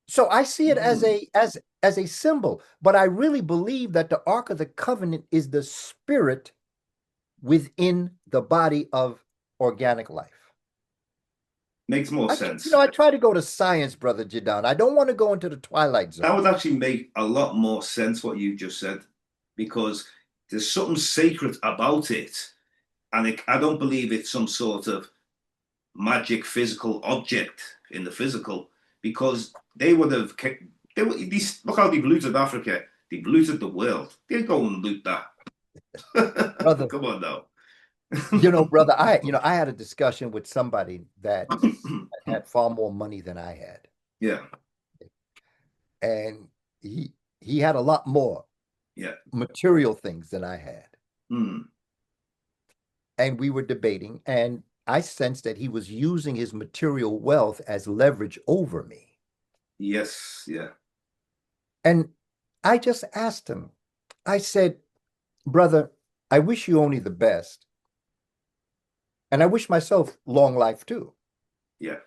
So I see it as Mm. a symbol, but I really believe that the Ark of the Covenant is the spirit within the body of organic life. Makes more You sense. know, I try to go to science, brother Jadon. I don't want to go into the twilight That zone. would actually make a lot more sense what you just said, because there's something sacred about it, and I don't believe it's some sort of magic physical object in the physical, because they would have look how they've looted Africa, they've looted the world. They go and loot that. Brother, Come on now. brother, I had a discussion with somebody that had far more money than I had. Yeah, And he had a lot more yeah. material things than I had. Hmm. And we were debating, and I sensed that he was using his material wealth as leverage over me. Yes, yeah. And I just asked him, I said, brother, I wish you only the best. And I wish myself long life too. Yeah.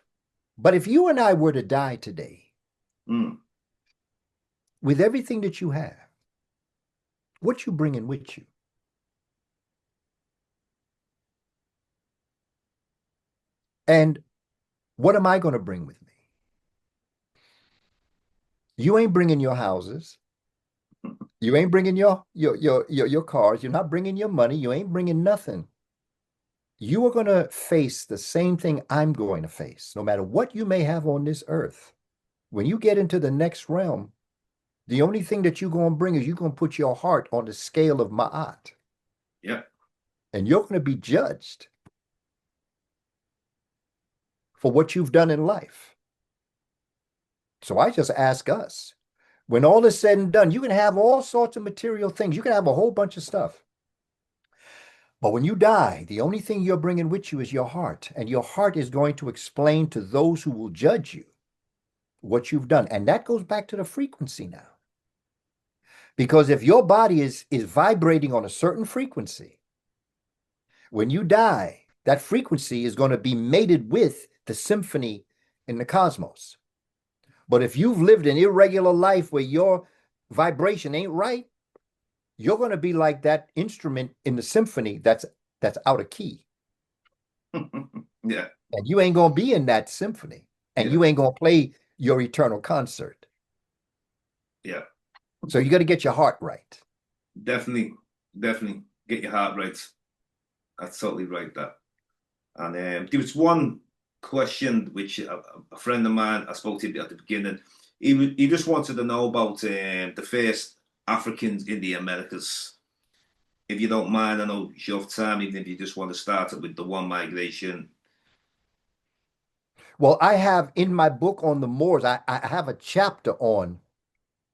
But if you and I were to die today, Mm. with everything that you have, what you bringing with you? And what am I going to bring with me? You ain't bringing your houses. You ain't bringing your cars. You're not bringing your money. You ain't bringing nothing. You are going to face the same thing I'm going to face, no matter what you may have on this earth. When you get into the next realm, the only thing that you're going to bring is you're going to put your heart on the scale of Ma'at, Yeah. and you're going to be judged for what you've done in life. So I just ask us, when all is said and done, you can have all sorts of material things. You can have a whole bunch of stuff. But when you die, the only thing you're bringing with you is your heart. And your heart is going to explain to those who will judge you what you've done. And that goes back to the frequency now. Because if your body is vibrating on a certain frequency, when you die, that frequency is going to be mated with the symphony in the cosmos. But if you've lived an irregular life where your vibration ain't right, you're going to be like that instrument in the symphony that's out of key. Yeah. And you ain't going to be in that symphony. And Yeah. you ain't going to play your eternal concert. Yeah. So you got to get your heart right. Definitely, definitely get your heart right. That's totally right. That. And there was one question which a friend of mine I spoke to at the beginning. He just wanted to know about the first Africans in the Americas. If you don't mind, I know it's your time. Even if you just want to start it with the one migration. Well, I have in my book on the Moors, I have a chapter on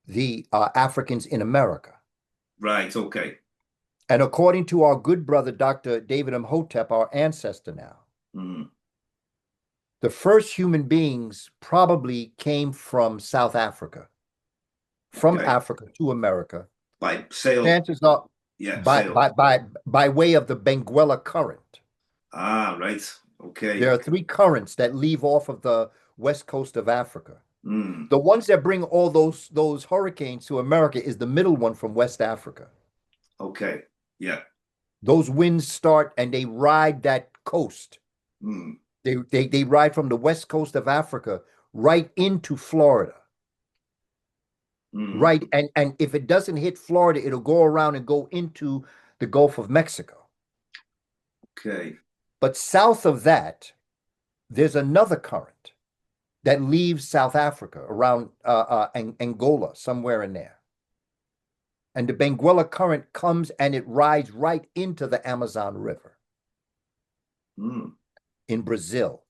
the Africans in America. Right. Okay. And according to our good brother, Dr. David Imhotep, our ancestor now, Mm. the first human beings probably came from South Africa, from Okay. Africa to America. By sail. Chances are Yeah. by Sail. by by by way of the Benguela Current. Ah. Right. There Okay. are three currents that leave off of the west coast of Africa. Mm. The ones that bring all those hurricanes to America is the middle one from West Africa. Okay. Yeah. Those winds start and they ride that coast. Mm. They ride from the west coast of Africa right into Florida. Mm. Right. And if it doesn't hit Florida, it'll go around and go into the Gulf of Mexico. Okay. But south of that, there's another current that leaves South Africa around Angola, somewhere in there. And the Benguela current comes and it rides right into the Amazon River Mm. in Brazil.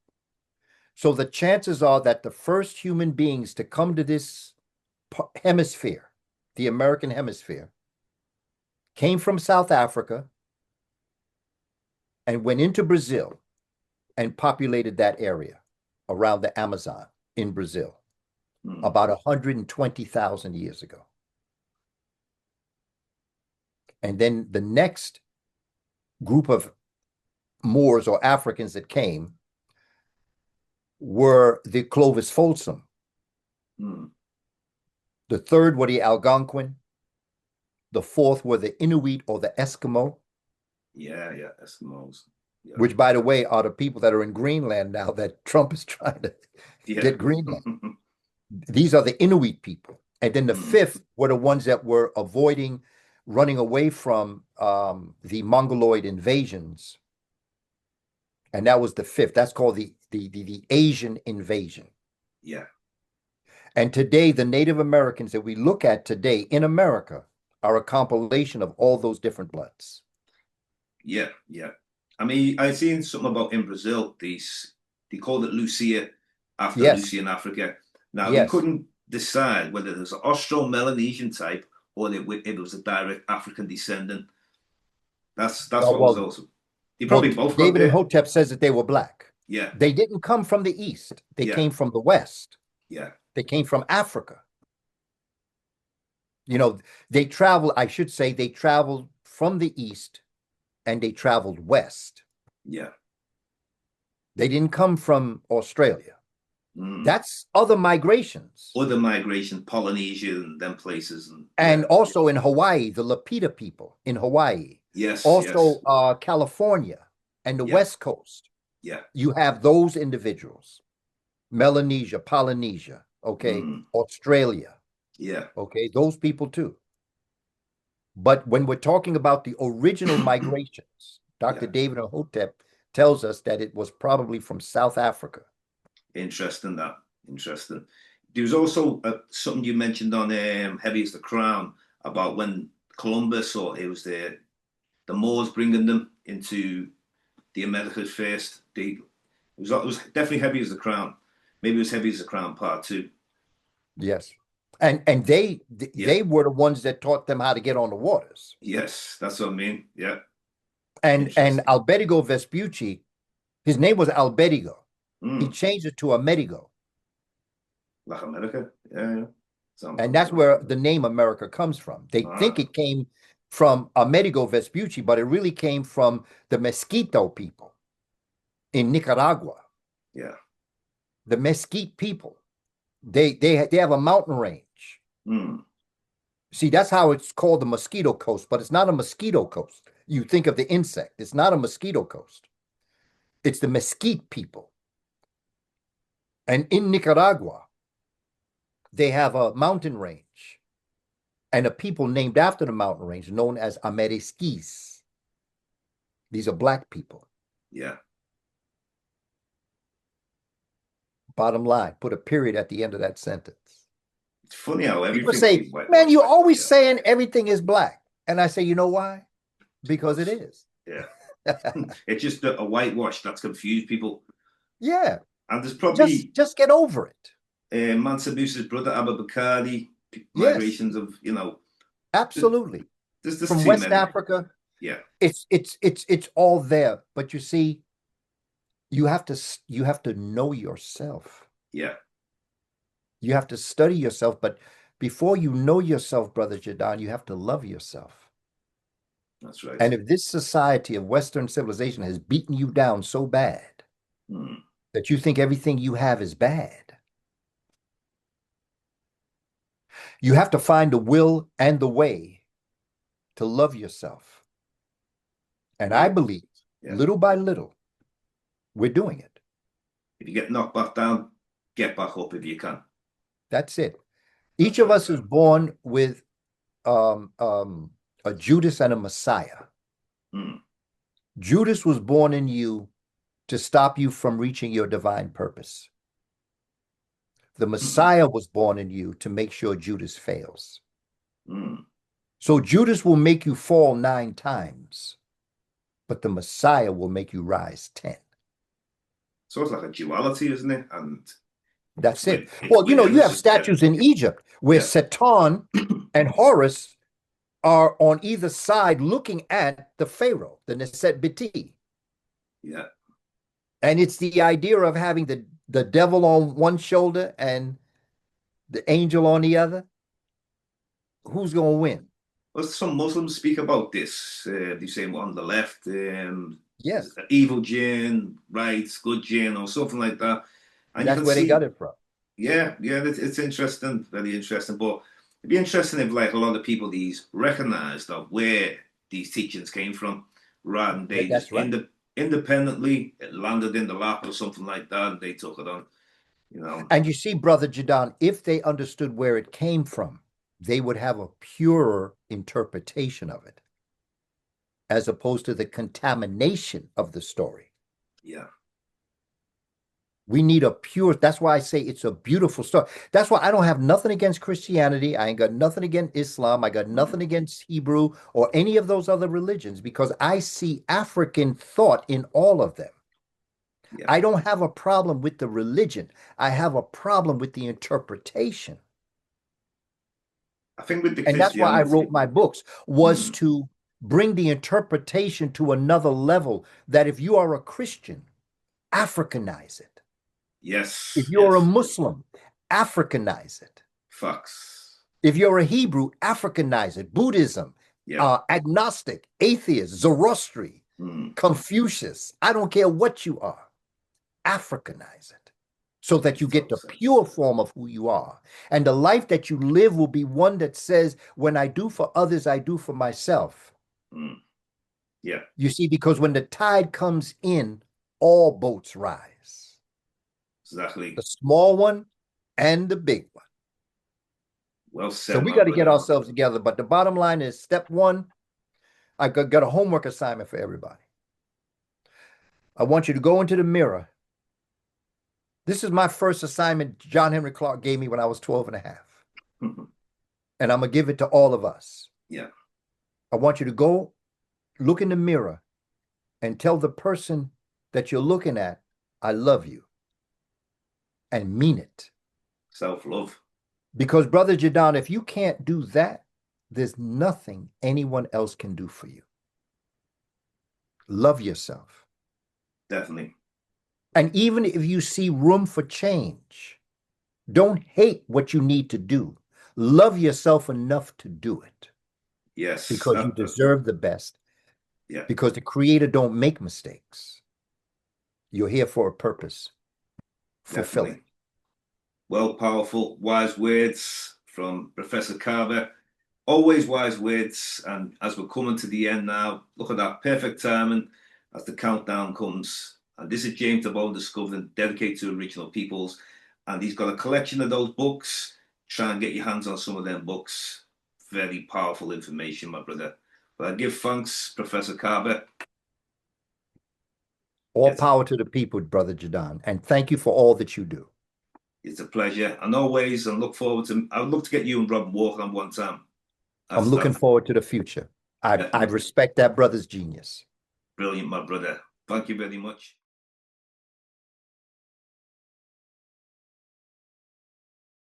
So the chances are that the first human beings to come to this hemisphere, the American hemisphere, came from South Africa and went into Brazil and populated that area around the Amazon in Brazil about 120,000 years ago. And then the next group of Moors or Africans that came were the Clovis Folsom. The third were the Algonquin. The fourth were the Inuit or the Eskimo. Yeah, Eskimos. Yeah. Which, by the way, are the people that are in Greenland now that Trump is trying to get Greenland. These are the Inuit people. And then the fifth were the ones that were running away from the Mongoloid invasions. And that was the fifth. That's called the Asian invasion. Yeah. And today, the Native Americans that we look at today in America are a compilation of all those different bloods. Yeah. I mean, I've seen something about in Brazil, they called it Lucia after Lucia in Africa. Now, they couldn't decide whether it was an Austro-Melanesian type or it was a direct African descendant. That's what was also. They probably both David and Hotep says that they were black. Yeah. They didn't come from the East. They came from the West. Yeah. They came from Africa. You know, they traveled from the East and they traveled west. Yeah. They didn't come from Australia. That's other migrations. Other migration, Polynesia and them places. And also in Hawaii, the Lapita people in Hawaii. Yes. Also California and the West Coast. Yeah. You have those individuals. Melanesia, Polynesia, okay? Australia. Yeah. Okay, those people too. But when we're talking about the original migrations, Dr. David Hotep tells us that it was probably from South Africa. Interesting. There was also something you mentioned on Heavy as the Crown about when Columbus, or it was the Moors bringing them into the Americas first. It was definitely Heavy as the Crown. Maybe it was Heavy as the Crown Part 2. Yes. And they were the ones that taught them how to get on the waters. Yes, that's what I mean. Yeah. And Alberigo Vespucci, his name was Alberigo. He changed it to Amerigo. Like America? Yeah. And that's where the name America comes from. They think it came from Amerigo Vespucci, but it really came from the Mezquito people in Nicaragua. Yeah. The Mesquite people. They have a mountain range. See, that's how it's called the Mosquito Coast, but it's not a mosquito coast. You think of the insect. It's not a mosquito coast. It's the Mesquite people. And in Nicaragua, they have a mountain range and a people named after the mountain range known as Amerisquis. These are black people. Yeah. Bottom line, put a period at the end of that sentence. It's funny how people say, man, you're always saying everything is black. And I say, you know why? Because it is. Yeah. It's just a whitewash that's confused people. Yeah. And there's probably just get over it. Mansa Musa's brother, Abba Bakari, migrations of, absolutely. There's from West Africa. Yeah. It's all there. But you see, you have to know yourself. Yeah. You have to study yourself. But before you know yourself, Brother Jadon, you have to love yourself. That's right. And if this society of Western civilization has beaten you down so bad that you think everything you have is bad, you have to find the will and the way to love yourself. And I believe, little by little, we're doing it. If you get knocked back down, get back up if you can. That's it. Each of us is born with a Judas and a Messiah. Judas was born in you to stop you from reaching your divine purpose. The Messiah was born in you to make sure Judas fails. So Judas will make you fall 9 times, but the Messiah will make you rise 10. So it's like a duality, isn't it? And that's it. Well, you have statues in Egypt where Satan and Horus are on either side looking at the Pharaoh, the Neset Biti. Yeah. And it's the idea of having the devil on one shoulder and the angel on the other. Who's going to win? Well, some Muslims speak about this. They say on the left, Yes, evil jinn, right, good jinn, or something like that. And you that's can where they got see, it from. yeah, it's interesting, very interesting. But it'd be interesting if, like, a lot of people these recognized of where these teachings came from, rather than they just That's right. independently it landed in the lap or something like that, and they took it on. You know, And you see, Brother Jadon, if they understood where it came from, they would have a purer interpretation of it, as opposed to the contamination of the story. yeah. We need a pure, that's why I say it's a beautiful story. That's why I don't have nothing against Christianity. I ain't got nothing against Islam. I got Mm, nothing against Hebrew or any of those other religions because I see African thought in all of them. yeah. I don't have a problem with the religion. I have a problem with the interpretation. I think with the And that's why I Christianity, wrote my books, was mm, to bring the interpretation to another level that if you are a Christian, Africanize it. If yes, you're a yes, Muslim, Africanize it. facts. If you're a Hebrew, Africanize it. Buddhism, Yeah. agnostic, atheist, Zoroastrian, Mm, Confucius, I don't care what you are, Africanize it so that makes you get total the sense. pure form of who you are. And the life that you live will be one that says, when I do for others, I do for myself. Mm, yeah, You see, because when the tide comes in, all boats rise, the exactly. small one and the big one. Well So said, we my got to get brother. ourselves together. But the bottom line is step one, I got a homework assignment for everybody. I want you to go into the mirror. This is my first assignment John Henry Clark gave me when I was 12 and a half. And I'm going to give it to all of us. Yeah, I want you to go look in the mirror and tell the person that you're looking at, I love you, and mean it. self-love. Because, Brother Jadon, if you can't do that, there's nothing anyone else can do for you. Love yourself. Definitely. And even if you see room for change, don't hate what you need to do. Love yourself enough to do it Yes. because you deserve the best, Yeah, because the Creator don't make mistakes. You're here for a purpose. Fulfill it. definitely. Well, powerful, wise words from Professor Carver. Always wise words. And as we're coming to the end now, look at that perfect timing as the countdown comes. And this is James Devon Discovering, dedicated to original peoples. And he's got a collection of those books. Try and get your hands on some of them books. Very powerful information, my brother. But I give thanks, Professor Carver. All It's a, power to the people, Brother Jadon. And thank you for all that you do. it's a pleasure. And always, and look forward to, I would love to get you and Rob walking on one time. I'm looking That's forward to the future. I definitely respect that brother's genius. brilliant, my brother. Thank you very much.